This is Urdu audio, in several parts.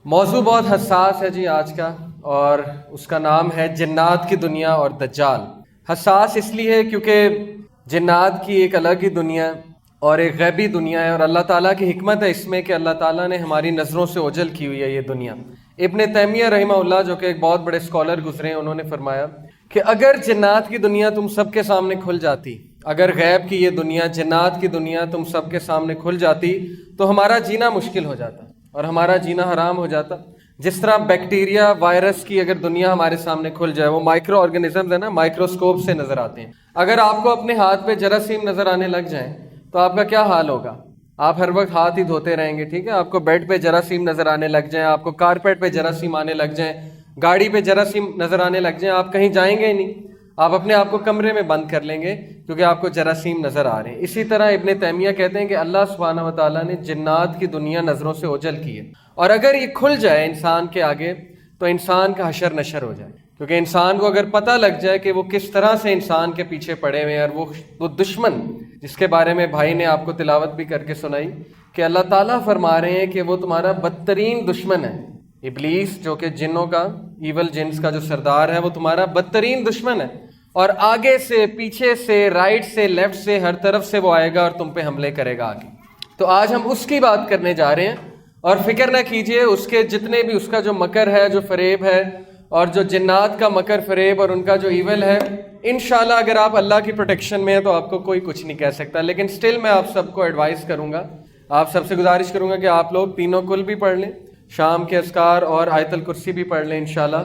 موضوع بہت حساس ہے جی آج کا، اور اس کا نام ہے جنات کی دنیا اور دجال۔ حساس اس لیے ہے کیونکہ جنات کی ایک الگ ہی دنیا ہے اور ایک غیبی دنیا ہے، اور اللہ تعالیٰ کی حکمت ہے اس میں کہ اللہ تعالیٰ نے ہماری نظروں سے اوجھل کی ہوئی ہے یہ دنیا۔ ابن تیمیہ رحمہ اللہ جو کہ ایک بہت بڑے اسکالر گزرے ہیں، انہوں نے فرمایا کہ اگر جنات کی دنیا تم سب کے سامنے کھل جاتی، اگر غیب کی یہ دنیا، جنات کی دنیا تم سب کے سامنے کھل جاتی تو ہمارا جینا مشکل ہو جاتا اور ہمارا جینا حرام ہو جاتا۔ جس طرح بیکٹیریا، وائرس کی اگر دنیا ہمارے سامنے کھل جائے، وہ مائکرو آرگنزمز ہیں نا، مائکروسکوپ سے نظر آتے ہیں۔ اگر آپ کو اپنے ہاتھ پہ جراثیم نظر آنے لگ جائیں تو آپ کا کیا حال ہوگا؟ آپ ہر وقت ہاتھ ہی دھوتے رہیں گے، ٹھیک ہے؟ آپ کو بیڈ پہ جراثیم نظر آنے لگ جائیں، آپ کو کارپیٹ پہ جراثیم آنے لگ جائیں، گاڑی پہ جراثیم نظر آنے لگ جائیں، آپ کہیں جائیں گے ہی نہیں، آپ اپنے آپ کو کمرے میں بند کر لیں گے کیونکہ آپ کو جراثیم نظر آ رہے ہیں۔ اسی طرح ابن تیمیہ کہتے ہیں کہ اللہ سبحانہ و تعالیٰ نے جنات کی دنیا نظروں سے اوجھل کی ہے، اور اگر یہ کھل جائے انسان کے آگے تو انسان کا حشر نشر ہو جائے، کیونکہ انسان کو اگر پتہ لگ جائے کہ وہ کس طرح سے انسان کے پیچھے پڑے ہوئے ہیں، اور وہ دشمن جس کے بارے میں بھائی نے آپ کو تلاوت بھی کر کے سنائی کہ اللہ تعالیٰ فرما رہے ہیں کہ وہ تمہارا بدترین دشمن ہے، ابلیس جو کہ جنوں کا، ایول جنس کا جو سردار ہے، وہ تمہارا بدترین دشمن ہے، اور آگے سے، پیچھے سے، رائٹ سے، لیفٹ سے، ہر طرف سے وہ آئے گا اور تم پہ حملے کرے گا آگے۔ تو آج ہم اس کی بات کرنے جا رہے ہیں، اور فکر نہ کیجئے اس کے جتنے بھی، اس کا جو مکر ہے، جو فریب ہے، اور جو جنات کا مکر فریب اور ان کا جو ایول ہے، انشاءاللہ اگر آپ اللہ کی پروٹیکشن میں ہیں تو آپ کو کوئی کچھ نہیں کہہ سکتا۔ لیکن سٹل میں آپ سب کو ایڈوائز کروں گا، آپ سب سے گزارش کروں گا کہ آپ لوگ تینوں کل بھی پڑھ لیں، شام کے اذکار اور آیت الکرسی بھی پڑھ لیں انشاءاللہ،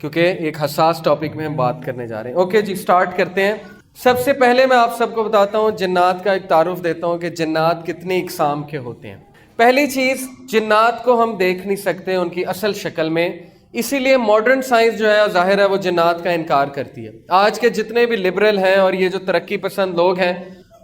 کیونکہ ایک حساس ٹاپک میں ہم بات کرنے جا رہے ہیں۔ اوکے جی، سٹارٹ کرتے ہیں۔ سب سے پہلے میں آپ سب کو بتاتا ہوں، جنات کا ایک تعارف دیتا ہوں کہ جنات کتنی اقسام کے ہوتے ہیں۔ پہلی چیز، جنات کو ہم دیکھ نہیں سکتے ان کی اصل شکل میں، اسی لیے ماڈرن سائنس جو ہے ظاہر ہے وہ جنات کا انکار کرتی ہے۔ آج کے جتنے بھی لبرل ہیں اور یہ جو ترقی پسند لوگ ہیں،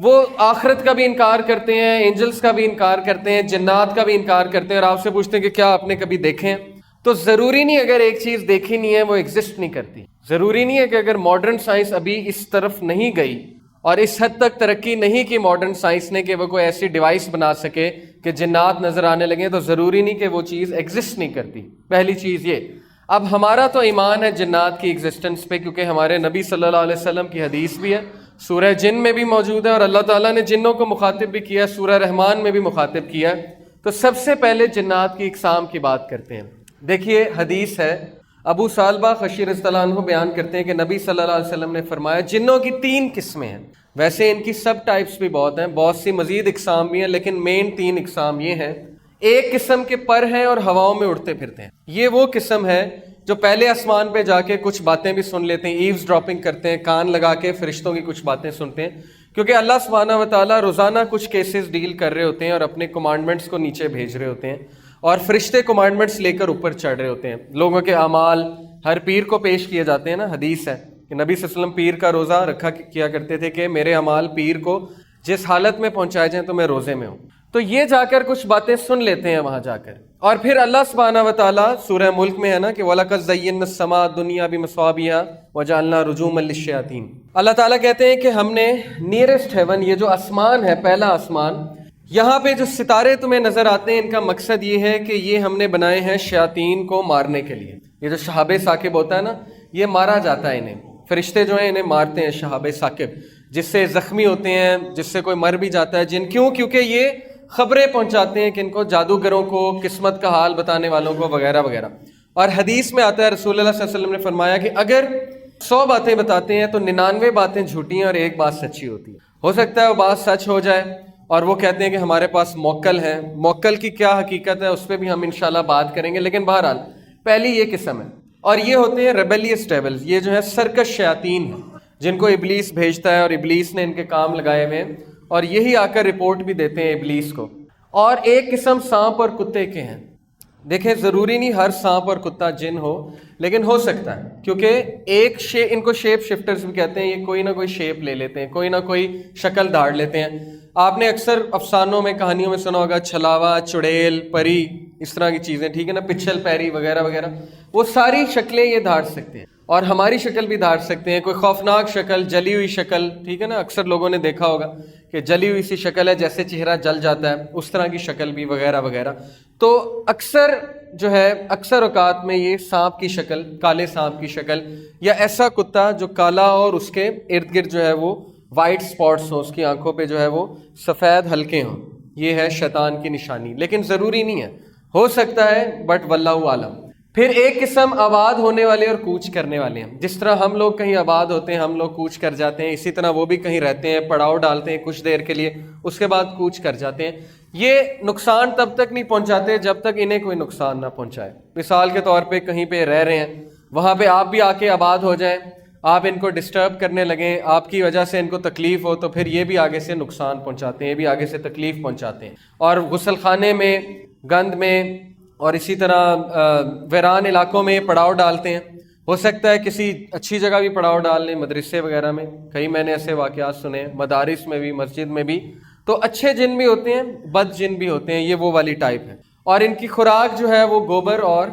وہ آخرت کا بھی انکار کرتے ہیں، اینجلز کا بھی انکار کرتے ہیں، جنات کا بھی انکار کرتے ہیں، اور آپ سے پوچھتے ہیں کہ کیا آپ نے کبھی دیکھے ہیں؟ تو ضروری نہیں اگر ایک چیز دیکھی نہیں ہے وہ ایگزسٹ نہیں کرتی۔ ضروری نہیں ہے کہ اگر ماڈرن سائنس ابھی اس طرف نہیں گئی اور اس حد تک ترقی نہیں کی ماڈرن سائنس نے کہ وہ کوئی ایسی ڈیوائس بنا سکے کہ جنات نظر آنے لگیں، تو ضروری نہیں کہ وہ چیز ایگزسٹ نہیں کرتی۔ پہلی چیز یہ۔ اب ہمارا تو ایمان ہے جنات کی ایگزسٹنس پہ، کیونکہ ہمارے نبی صلی اللہ علیہ وسلم کی حدیث بھی ہے، سورہ جن میں بھی موجود ہے، اور اللہ تعالیٰ نے جنوں کو مخاطب بھی کیا ہے، سورہ رحمان میں بھی مخاطب کیا ہے۔ تو سب سے پہلے جنات کی اقسام کی بات کرتے ہیں۔ دیکھیے حدیث ہے، ابو ثعلبہ خشی رضی اللہ عنہ بیان کرتے ہیں کہ نبی صلی اللہ علیہ وسلم نے فرمایا جنوں کی 3 قسمیں ہیں۔ ویسے ان کی سب ٹائپس بھی بہت ہیں، بہت سی مزید اقسام بھی ہیں، لیکن مین 3 اقسام یہ ہیں۔ ایک قسم کے پر ہیں اور ہواؤں میں اڑتے پھرتے ہیں۔ یہ وہ قسم ہے جو پہلے آسمان پہ جا کے کچھ باتیں بھی سن لیتے ہیں، ایوز ڈراپنگ کرتے ہیں، کان لگا کے فرشتوں کی کچھ باتیں سنتے ہیں، کیونکہ اللہ سبحانہ و تعالیٰ روزانہ کچھ کیسز ڈیل کر رہے ہوتے ہیں اور اپنے کمانڈمنٹس کو نیچے بھیج رہے ہوتے ہیں، اور فرشتے کمانڈمنٹس لے کر اوپر چڑھ رہے ہوتے ہیں۔ لوگوں کے اعمال ہر پیر کو پیش کیے جاتے ہیں نا، حدیث ہے کہ نبی صلی اللہ علیہ وسلم پیر کا روزہ رکھا کیا کرتے تھے کہ میرے اعمال پیر کو جس حالت میں پہنچائے جائیں تو میں روزے میں ہوں۔ تو یہ جا کر کچھ باتیں سن لیتے ہیں وہاں جا کر، اور پھر اللہ سبحانہ و تعالیٰ سورہ ملک میں ہے نا کہ وَلَقَدْ زَيَّنَّا السَّمَاءَ الدُّنْيَا بِمَصَابِيحَ وَجَعَلْنَا رُجُومًا لِلشَّيَاطِينِ۔ اللہ تعالیٰ کہتے ہیں کہ ہم نے نیئرسٹ ہیون، یہ جو آسمان ہے، پہلا آسمان، یہاں پہ جو ستارے تمہیں نظر آتے ہیں، ان کا مقصد یہ ہے کہ یہ ہم نے بنائے ہیں شیاطین کو مارنے کے لیے۔ یہ جو شہاب ثاقب ہوتا ہے نا، یہ مارا جاتا ہے، انہیں فرشتے جو ہیں انہیں مارتے ہیں شہاب ثاقب، جس سے زخمی ہوتے ہیں، جس سے کوئی مر بھی جاتا ہے جن، کیونکہ یہ خبریں پہنچاتے ہیں کہ ان کو، جادوگروں کو، قسمت کا حال بتانے والوں کو، وغیرہ وغیرہ۔ اور حدیث میں آتا ہے رسول اللہ صلی اللہ علیہ وسلم نے فرمایا کہ اگر 100 باتیں بتاتے ہیں تو 99 باتیں جھوٹی ہیں اور ایک بات سچی ہوتی ہے۔ ہو سکتا ہے وہ بات سچ ہو جائے، اور وہ کہتے ہیں کہ ہمارے پاس موکل ہے، موکل کی کیا حقیقت ہے اس پہ بھی ہم انشاءاللہ بات کریں گے، لیکن بہرحال پہلی یہ قسم ہے۔ اور یہ ہوتے ہیں ریبیلیس ڈیولز، یہ جو ہے سرکش شیاطین ہیں جن کو ابلیس بھیجتا ہے، اور ابلیس نے ان کے کام لگائے ہوئے ہیں، اور یہی آ کر رپورٹ بھی دیتے ہیں ابلیس کو۔ اور ایک قسم سانپ اور کتے کے ہیں۔ دیکھیں ضروری نہیں ہر سانپ اور کتا جن ہو، لیکن ہو سکتا ہے، کیونکہ ان کو شیپ شفٹرز بھی کہتے ہیں، یہ کوئی نہ کوئی شیپ لے لیتے ہیں، کوئی نہ کوئی شکل دھاڑ لیتے ہیں۔ آپ نے اکثر افسانوں میں، کہانیوں میں سنا ہوگا چھلاوا، چڑیل، پری، اس طرح کی چیزیں، ٹھیک ہے نا، پچھل پیری وغیرہ وغیرہ، وہ ساری شکلیں یہ دھاڑ سکتے ہیں۔ اور ہماری شکل بھی دھار سکتے ہیں. کوئی خوفناک شکل، جلی ہوئی شکل، ٹھیک ہے نا، اکثر لوگوں نے دیکھا ہوگا کہ جلی ہوئی سی شکل ہے، جیسے چہرہ جل جاتا ہے اس طرح کی شکل بھی، وغیرہ وغیرہ. تو اکثر اوقات میں یہ سانپ کی شکل، کالے سانپ کی شکل، یا ایسا کتا جو کالا اور اس کے ارد گرد جو ہے وہ وائٹ سپاٹس ہوں، اس کی آنکھوں پہ جو ہے وہ سفید حلقے ہوں، یہ ہے شیطان کی نشانی. لیکن ضروری نہیں ہے، ہو سکتا ہے، بٹ واللہ عالم. پھر ایک قسم آباد ہونے والے اور کوچ کرنے والے ہیں. جس طرح ہم لوگ کہیں آباد ہوتے ہیں، ہم لوگ کوچ کر جاتے ہیں، اسی طرح وہ بھی کہیں رہتے ہیں، پڑاؤ ڈالتے ہیں کچھ دیر کے لیے، اس کے بعد کوچ کر جاتے ہیں. یہ نقصان تب تک نہیں پہنچاتے جب تک انہیں کوئی نقصان نہ پہنچائے. مثال کے طور پہ کہیں پہ رہ رہے ہیں، وہاں پہ آپ بھی آ کے آباد ہو جائیں، آپ ان کو ڈسٹرب کرنے لگیں، آپ کی وجہ سے ان کو تکلیف ہو، تو پھر یہ بھی آگے سے نقصان پہنچاتے ہیں، یہ بھی آگے سے تکلیف پہنچاتے ہیں. اور غسل خانے میں، گند میں، اور اسی طرح ویران علاقوں میں پڑاؤ ڈالتے ہیں. ہو سکتا ہے کسی اچھی جگہ بھی پڑاؤ ڈال لیں، مدرسے وغیرہ میں، کئی میں نے ایسے واقعات سنے ہیں، مدارس میں بھی، مسجد میں بھی. تو اچھے جن بھی ہوتے ہیں، بد جن بھی ہوتے ہیں، یہ وہ والی ٹائپ ہے. اور ان کی خوراک جو ہے وہ گوبر اور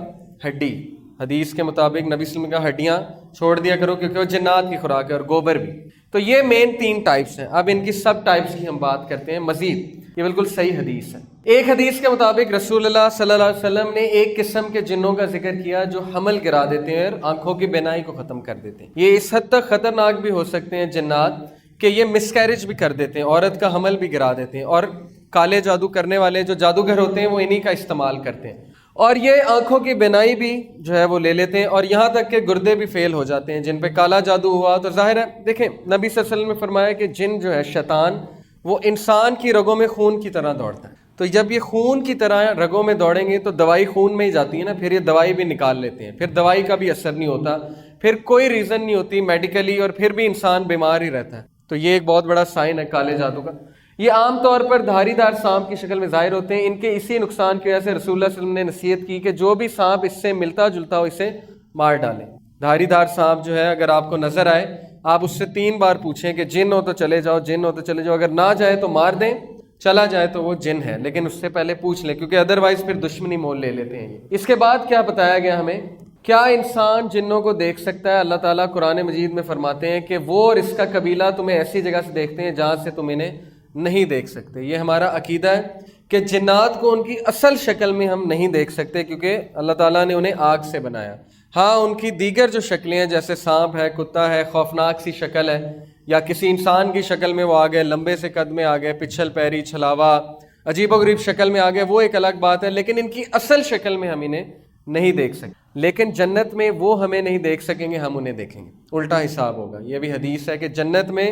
ہڈی. حدیث کے مطابق نبی صلی اللہ علیہ وسلم کا ہڈیاں چھوڑ دیا کرو کیونکہ وہ جنات کی خوراک ہے، اور گوبر بھی. تو یہ مین 3 ٹائپس ہیں. اب ان کی سب ٹائپس کی ہم بات کرتے ہیں مزید. یہ بالکل صحیح حدیث ہے. ایک حدیث کے مطابق رسول اللہ صلی اللہ علیہ وسلم نے ایک قسم کے جنوں کا ذکر کیا جو حمل گرا دیتے ہیں اور آنکھوں کی بینائی کو ختم کر دیتے ہیں. یہ اس حد تک خطرناک بھی ہو سکتے ہیں جنات کہ یہ مسکیریج بھی کر دیتے ہیں، عورت کا حمل بھی گرا دیتے ہیں. اور کالے جادو کرنے والے جو جادوگر ہوتے ہیں وہ انہی کا استعمال کرتے ہیں. اور یہ آنکھوں کی بینائی بھی جو ہے وہ لے لیتے ہیں، اور یہاں تک کہ گردے بھی فیل ہو جاتے ہیں جن پہ کالا جادو ہوا. تو ظاہر ہے، دیکھیں نبی صلی اللہ علیہ وسلم نے فرمایا کہ جن جو ہے شیطان، وہ انسان کی رگوں میں خون کی طرح دوڑتا ہے. تو جب یہ خون کی طرح رگوں میں دوڑیں گے تو دوائی خون میں ہی جاتی ہے نا، پھر یہ دوائی بھی نکال لیتے ہیں، پھر دوائی کا بھی اثر نہیں ہوتا، پھر کوئی ریزن نہیں ہوتی میڈیکلی، اور پھر بھی انسان بیمار ہی رہتا ہے. تو یہ ایک بہت بڑا سائن ہے کالے جادو کا. یہ عام طور پر دھاری دار سانپ کی شکل میں ظاہر ہوتے ہیں. ان کے اسی نقصان کی وجہ سے رسول اللہ صلی اللہ علیہ وسلم نے نصیحت کی کہ جو بھی سانپ اس سے ملتا جلتا ہو اسے مار ڈالیں. دھاری دار سانپ جو ہے اگر آپ کو نظر آئے، آپ اس سے 3 بار پوچھیں کہ جن ہو تو چلے جاؤ، جن ہو تو چلے جاؤ. اگر نہ جائے تو مار دیں، چلا جائے تو وہ جن ہے، لیکن اس سے پہلے پوچھ لیں کیونکہ ادروائز پھر دشمنی مول لے لیتے ہیں. اس کے بعد کیا بتایا گیا ہمیں؟ کیا انسان جنوں کو دیکھ سکتا ہے؟ اللہ تعالیٰ قرآن مجید میں فرماتے ہیں کہ وہ اور اس کا قبیلہ تمہیں ایسی جگہ سے دیکھتے ہیں جہاں سے تم انہیں نہیں دیکھ سکتے. یہ ہمارا عقیدہ ہے کہ جنات کو ان کی اصل شکل میں ہم نہیں دیکھ سکتے کیونکہ اللہ تعالیٰ نے انہیں آگ سے بنایا. ہاں ان کی دیگر جو شکلیں ہیں جیسے سانپ ہے، کتا ہے، خوفناک سی شکل ہے، یا کسی انسان کی شکل میں وہ آ گئے، لمبے سے قد میں آ گئے، پچھل پیری، چھلاوا، عجیب و غریب شکل میں آ گئے، وہ ایک الگ بات ہے. لیکن ان کی اصل شکل میں ہم انہیں نہیں دیکھ سکتے. لیکن جنت میں وہ ہمیں نہیں دیکھ سکیں گے، ہم انہیں دیکھیں گے. الٹا حساب ہوگا. یہ بھی حدیث ہے کہ جنت میں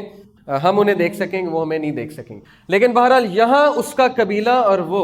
ہم انہیں دیکھ سکیں گے، وہ ہمیں نہیں دیکھ سکیں گے. لیکن بہرحال یہاں اس کا قبیلہ اور وہ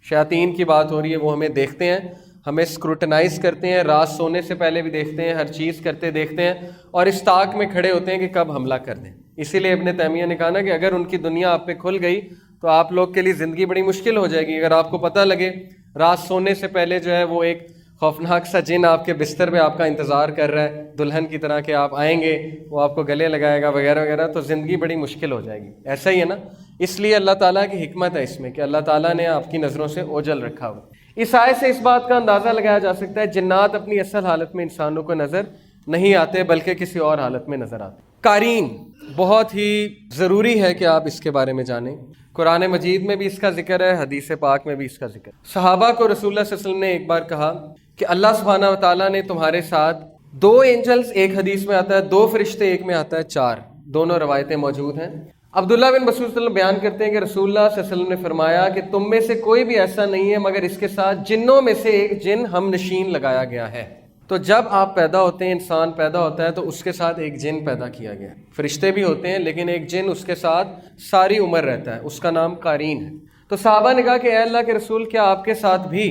شیاطین کی بات ہو رہی ہے، وہ ہمیں دیکھتے ہیں، ہمیں اسکروٹنائز کرتے ہیں، رات سونے سے پہلے بھی دیکھتے ہیں، ہر چیز کرتے دیکھتے ہیں، اور اس طاق میں کھڑے ہوتے ہیں کہ کب حملہ کر دیں. اسی لیے ابن تیمیہ نے کہا نا کہ اگر ان کی دنیا آپ پہ کھل گئی تو آپ لوگ کے لیے زندگی بڑی مشکل ہو جائے گی. اگر آپ کو پتہ لگے رات سونے سے پہلے جو ہے وہ ایک خوفناک سا جن آپ کے بستر پہ آپ کا انتظار کر رہا ہے دلہن کی طرح کہ آپ آئیں گے، وہ آپ کو گلے لگائے گا وغیرہ وغیرہ، تو زندگی بڑی مشکل ہو جائے گی. ایسا ہی ہے نا. اس لیے اللہ تعالیٰ کی حکمت ہے اس میں کہ اللہ تعالیٰ نے آپ کی نظروں سے اوجھل رکھا ہوا. اس آیت سے اس بات کا اندازہ لگایا جا سکتا ہے جنات اپنی اصل حالت میں انسانوں کو نظر نہیں آتے بلکہ کسی اور حالت میں نظر آتے. قارین بہت ہی ضروری ہے کہ آپ اس کے بارے میں جانیں. قرآن مجید میں بھی اس کا ذکر ہے، حدیث پاک میں بھی اس کا ذکر ہے. صحابہ کو رسول اللہ صلی اللہ علیہ وسلم نے ایک بار کہا کہ اللہ سبحانہ و تعالیٰ نے تمہارے ساتھ 2 اینجلز، ایک حدیث میں آتا ہے 2 فرشتے، ایک میں آتا ہے 4، دونوں روایتیں موجود ہیں. عبداللہ بن مسعود صلی اللہ علیہ وسلم بیان کرتے ہیں کہ رسول اللہ صلی اللہ علیہ وسلم نے فرمایا کہ تم میں سے کوئی بھی ایسا نہیں ہے مگر اس کے ساتھ جنوں میں سے ایک جن ہم نشین لگایا گیا ہے. تو جب آپ پیدا ہوتے ہیں، انسان پیدا ہوتا ہے تو اس کے ساتھ ایک جن پیدا کیا گیا ہے. فرشتے بھی ہوتے ہیں لیکن ایک جن اس کے ساتھ ساری عمر رہتا ہے، اس کا نام قارین ہے. تو صحابہ نے کہا کہ اے اللہ کے رسول، کیا آپ کے ساتھ بھی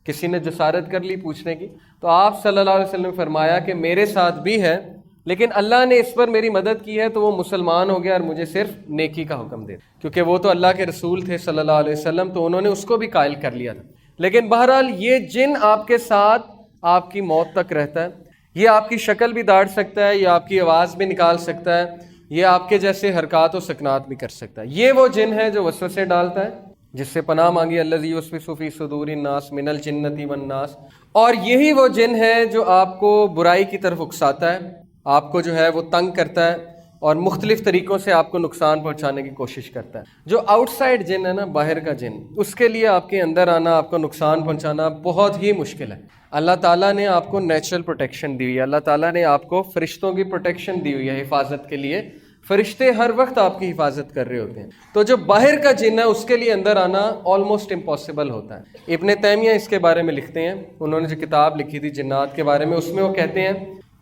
کسی نے جسارت کر لی پوچھنے کی؟ تو آپ صلی اللہ علیہ وسلم نے فرمایا کہ میرے ساتھ بھی ہے، لیکن اللہ نے اس پر میری مدد کی ہے تو وہ مسلمان ہو گیا اور مجھے صرف نیکی کا حکم دے، کیونکہ وہ تو اللہ کے رسول تھے صلی اللہ علیہ وسلم، تو انہوں نے اس کو بھی قائل کر لیا تھا. لیکن بہرحال یہ جن آپ کے ساتھ آپ کی موت تک رہتا ہے. یہ آپ کی شکل بھی داڑ سکتا ہے، یہ آپ کی آواز بھی نکال سکتا ہے، یہ آپ کے جیسے حرکات و سکنات بھی کر سکتا ہے. یہ وہ جن ہے جو وسوسے ڈالتا ہے، جس سے پناہ مانگی الذی یوسوس فی صدور الناس من الجنۃ والناس. اور یہی وہ جن ہے جو آپ کو برائی کی طرف اکساتا ہے، آپ کو جو ہے وہ تنگ کرتا ہے اور مختلف طریقوں سے آپ کو نقصان پہنچانے کی کوشش کرتا ہے. جو آؤٹ سائڈ جن ہے نا، باہر کا جن، اس کے لیے آپ کے اندر آنا، آپ کو نقصان پہنچانا بہت ہی مشکل ہے. اللہ تعالیٰ نے آپ کو نیچرل پروٹیکشن دی ہوئی ہے، اللہ تعالیٰ نے آپ کو فرشتوں کی پروٹیکشن دی ہوئی ہے حفاظت کے لیے. فرشتے ہر وقت آپ کی حفاظت کر رہے ہوتے ہیں. تو جو باہر کا جن ہے اس کے لیے اندر آنا آلموسٹ امپاسبل ہوتا ہے. ابن تیمیہ اس کے بارے میں لکھتے ہیں، انہوں نے جو کتاب لکھی تھی جنات کے بارے میں، اس میں وہ کہتے ہیں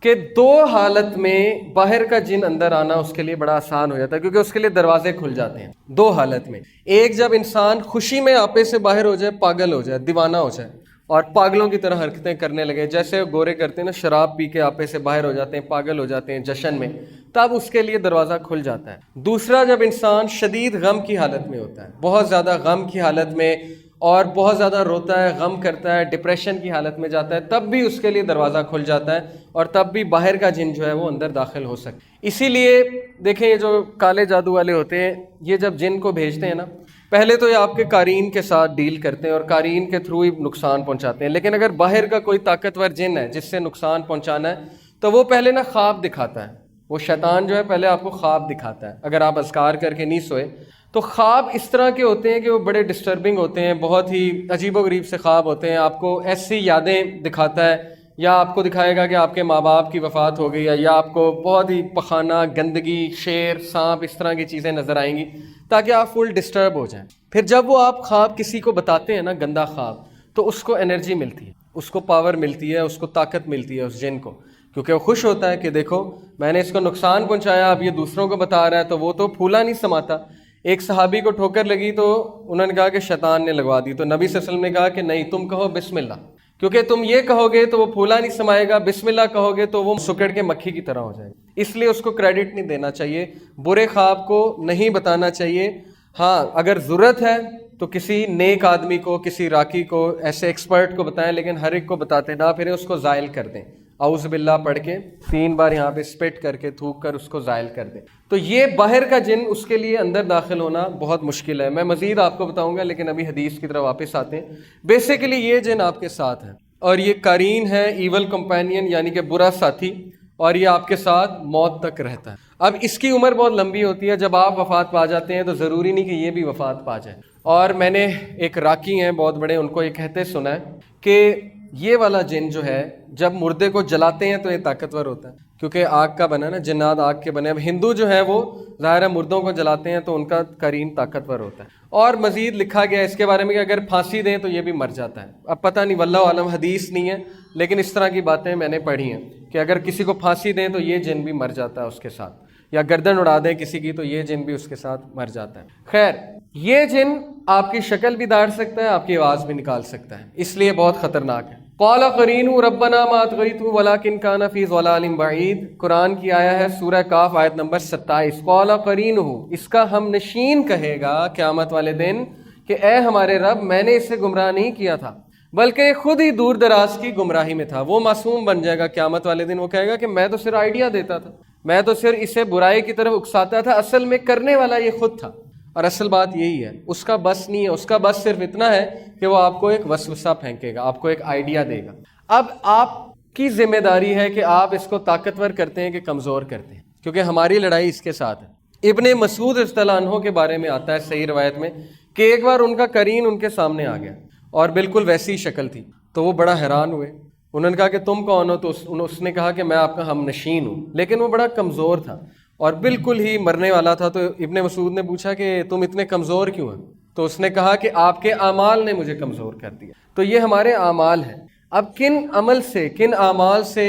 کہ 2 حالت میں باہر کا جن اندر آنا اس کے لیے بڑا آسان ہو جاتا ہے، کیونکہ اس کے لیے دروازے کھل جاتے ہیں 2 حالت میں. ایک، جب انسان خوشی میں آپے سے باہر ہو جائے، پاگل ہو جائے، دیوانہ ہو جائے اور پاگلوں کی طرح حرکتیں کرنے لگے، جیسے گورے کرتے ہیں نا، شراب پی کے آپے سے باہر ہو جاتے ہیں، پاگل ہو جاتے ہیں جشن میں، تب اس کے لیے دروازہ کھل جاتا ہے. دوسرا، جب انسان شدید غم کی حالت میں ہوتا ہے، بہت زیادہ غم کی حالت میں، اور بہت زیادہ روتا ہے، غم کرتا ہے، ڈپریشن کی حالت میں جاتا ہے، تب بھی اس کے لیے دروازہ کھل جاتا ہے اور تب بھی باہر کا جن جو ہے وہ اندر داخل ہو سکتا ہے. اسی لیے دیکھیں، یہ جو کالے جادو والے ہوتے ہیں، یہ جب جن کو بھیجتے ہیں نا، پہلے تو یہ آپ کے قارئین کے ساتھ ڈیل کرتے ہیں اور قارئین کے تھرو ہی نقصان پہنچاتے ہیں. لیکن اگر باہر کا کوئی طاقتور جن ہے جس سے نقصان پہنچانا ہے، تو وہ پہلے نا خواب دکھاتا ہے. وہ شیطان جو ہے پہلے آپ کو خواب دکھاتا ہے. اگر آپ اذکار کر کے نہیں سوئے تو خواب اس طرح کے ہوتے ہیں کہ وہ بڑے ڈسٹربنگ ہوتے ہیں، بہت ہی عجیب و غریب سے خواب ہوتے ہیں. آپ کو ایسی یادیں دکھاتا ہے، یا آپ کو دکھائے گا کہ آپ کے ماں باپ کی وفات ہو گئی ہے، یا آپ کو بہت ہی پخانہ، گندگی، شیر، سانپ، اس طرح کی چیزیں نظر آئیں گی تاکہ آپ فل ڈسٹرب ہو جائیں. پھر جب وہ آپ خواب کسی کو بتاتے ہیں نا، گندا خواب، تو اس کو انرجی ملتی ہے، اس کو پاور ملتی ہے، اس کو طاقت ملتی ہے اس جن کو، کیونکہ وہ خوش ہوتا ہے کہ دیکھو میں نے اس کو نقصان پہنچایا، اب یہ دوسروں کو بتا رہا ہے. تو وہ تو پھولا نہیں سماتا. ایک صحابی کو ٹھوکر لگی تو انہوں نے کہا کہ شیطان نے لگوا دی. تو نبی صلی اللہ علیہ وسلم نے کہا کہ نہیں، تم کہو بسم اللہ، کیونکہ تم یہ کہو گے تو وہ پھولا نہیں سمائے گا، بسم اللہ کہو گے تو وہ سکڑ کے مکھی کی طرح ہو جائے گا. اس لیے اس کو کریڈٹ نہیں دینا چاہیے، برے خواب کو نہیں بتانا چاہیے. ہاں، اگر ضرورت ہے تو کسی نیک آدمی کو، کسی راکی کو، ایسے ایکسپرٹ کو بتائیں، لیکن ہر ایک کو بتاتے نہ پھریں، اس کو زائل کر دیں. اعوذ باللہ پڑھ کے 3 بار یہاں پہ اسپٹ کر کے تھوک کر اس کو زائل کر دیں. تو یہ باہر کا جن، اس کے لیے اندر داخل ہونا بہت مشکل ہے. میں مزید آپ کو بتاؤں گا، لیکن ابھی حدیث کی طرف واپس آتے ہیں. بیسیکلی یہ جن آپ کے ساتھ ہے، اور یہ قرین ہے، ایول کمپینین، یعنی کہ برا ساتھی، اور یہ آپ کے ساتھ موت تک رہتا ہے. اب اس کی عمر بہت لمبی ہوتی ہے. جب آپ وفات پا جاتے ہیں تو ضروری نہیں کہ یہ بھی وفات پا جائے. اور میں نے ایک راکی ہیں بہت بڑے، ان کو یہ کہتے سنا ہے کہ یہ والا جن جو ہے، جب مردے کو جلاتے ہیں تو یہ طاقتور ہوتا ہے، کیونکہ آگ کا بنا نا، جنات آگ کے بنے. اب ہندو جو ہے وہ ظاہر ہے مردوں کو جلاتے ہیں تو ان کا قرین طاقتور ہوتا ہے. اور مزید لکھا گیا اس کے بارے میں کہ اگر پھانسی دیں تو یہ بھی مر جاتا ہے. اب پتہ نہیں، واللہ عالم، حدیث نہیں ہے، لیکن اس طرح کی باتیں میں نے پڑھی ہیں کہ اگر کسی کو پھانسی دیں تو یہ جن بھی مر جاتا ہے اس کے ساتھ، یا گردن اڑا دیں کسی کی تو یہ جن بھی اس کے ساتھ مر جاتا ہے. خیر، یہ جن آپ کی شکل بھی داڑ سکتا ہے، آپ کی آواز بھی نکال سکتا ہے، اس لیے بہت خطرناک ہے. قال قرینہ ربنا ما اطغیتہ ولکن کان فی ضلال بعید. قرآن کی آیا ہے سورہ کاف آیت نمبر 27. قال قرینہ، اس کا ہم نشین کہے گا قیامت والے دن کہ اے ہمارے رب، میں نے اسے گمراہ نہیں کیا تھا، بلکہ یہ خود ہی دور دراز کی گمراہی میں تھا. وہ معصوم بن جائے گا قیامت والے دن. وہ کہے گا کہ میں تو صرف آئیڈیا دیتا تھا، میں تو صرف اسے برائی کی طرف اکساتا تھا، اصل میں کرنے والا یہ خود تھا. اور اصل بات یہی ہے، اس کا بس نہیں ہے. اس کا بس صرف اتنا ہے کہ وہ آپ کو ایک وسوسہ پھینکے گا، آپ کو ایک آئیڈیا دے گا. اب آپ کی ذمہ داری ہے کہ آپ اس کو طاقتور کرتے ہیں کہ کمزور کرتے ہیں، کیونکہ ہماری لڑائی اس کے ساتھ ہے. ابن مسعود رضی اللہ عنہ کے بارے میں آتا ہے صحیح روایت میں کہ ایک بار ان کا قرین ان کے سامنے آ گیا اور بالکل ویسی شکل تھی. تو وہ بڑا حیران ہوئے. انہوں نے کہا کہ تم کون ہو؟ تو اس نے کہا کہ میں آپ کا ہم نشین ہوں. لیکن وہ بڑا کمزور تھا اور بالکل ہی مرنے والا تھا. تو ابن مسعود نے پوچھا کہ تم اتنے کمزور کیوں ہیں؟ تو اس نے کہا کہ آپ کے اعمال نے مجھے کمزور کر دیا. تو یہ ہمارے اعمال ہیں. اب کن عمل سے، کن اعمال سے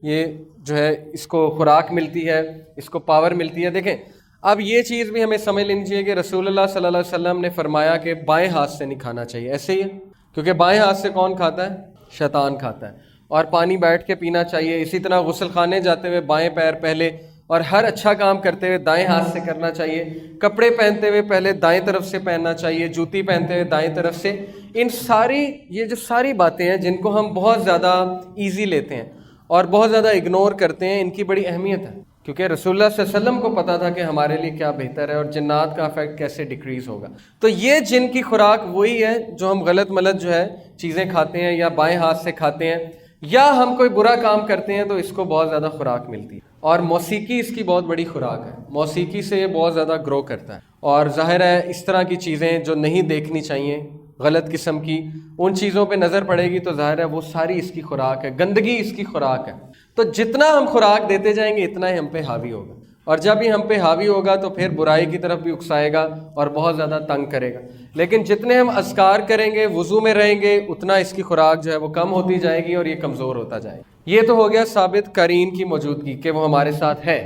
یہ جو ہے اس کو خوراک ملتی ہے، اس کو پاور ملتی ہے؟ دیکھیں، اب یہ چیز بھی ہمیں سمجھ لینی چاہیے کہ رسول اللہ صلی اللہ علیہ وسلم نے فرمایا کہ بائیں ہاتھ سے نہیں کھانا چاہیے. ایسے ہی ہے، کیونکہ بائیں ہاتھ سے کون کھاتا ہے؟ شیطان کھاتا ہے. اور پانی بیٹھ کے پینا چاہیے. اسی طرح غسل خانے جاتے ہوئے بائیں پیر پہلے، اور ہر اچھا کام کرتے ہوئے دائیں ہاتھ سے کرنا چاہیے. کپڑے پہنتے ہوئے پہلے دائیں طرف سے پہننا چاہیے. جوتی پہنتے ہوئے دائیں طرف سے. یہ جو ساری باتیں ہیں جن کو ہم بہت زیادہ ایزی لیتے ہیں اور بہت زیادہ اگنور کرتے ہیں، ان کی بڑی اہمیت ہے. کیونکہ رسول اللہ صلی اللہ علیہ وسلم کو پتا تھا کہ ہمارے لیے کیا بہتر ہے اور جنات کا افیکٹ کیسے ڈیکریز ہوگا. تو یہ جن کی خوراک وہی ہے جو ہم غلط ملت جو ہے چیزیں کھاتے ہیں یا بائیں ہاتھ سے کھاتے ہیں یا ہم کوئی برا کام کرتے ہیں تو اس کو بہت زیادہ خوراک ملتی ہے. اور موسیقی اس کی بہت بڑی خوراک ہے. موسیقی سے یہ بہت زیادہ گرو کرتا ہے. اور ظاہر ہے اس طرح کی چیزیں جو نہیں دیکھنی چاہیے غلط قسم کی, ان چیزوں پہ نظر پڑے گی تو ظاہر ہے وہ ساری اس کی خوراک ہے. گندگی اس کی خوراک ہے. تو جتنا ہم خوراک دیتے جائیں گے اتنا ہی ہم پہ حاوی ہوگا, اور جب ہی ہم پہ حاوی ہوگا تو پھر برائی کی طرف بھی اکسائے گا اور بہت زیادہ تنگ کرے گا. لیکن جتنے ہم اذکار کریں گے, وضو میں رہیں گے, اتنا اس کی خوراک جو ہے وہ کم ہوتی جائے گی اور یہ کمزور ہوتا جائے گا. یہ تو ہو گیا ثابت قرین کی موجودگی کہ وہ ہمارے ساتھ ہے.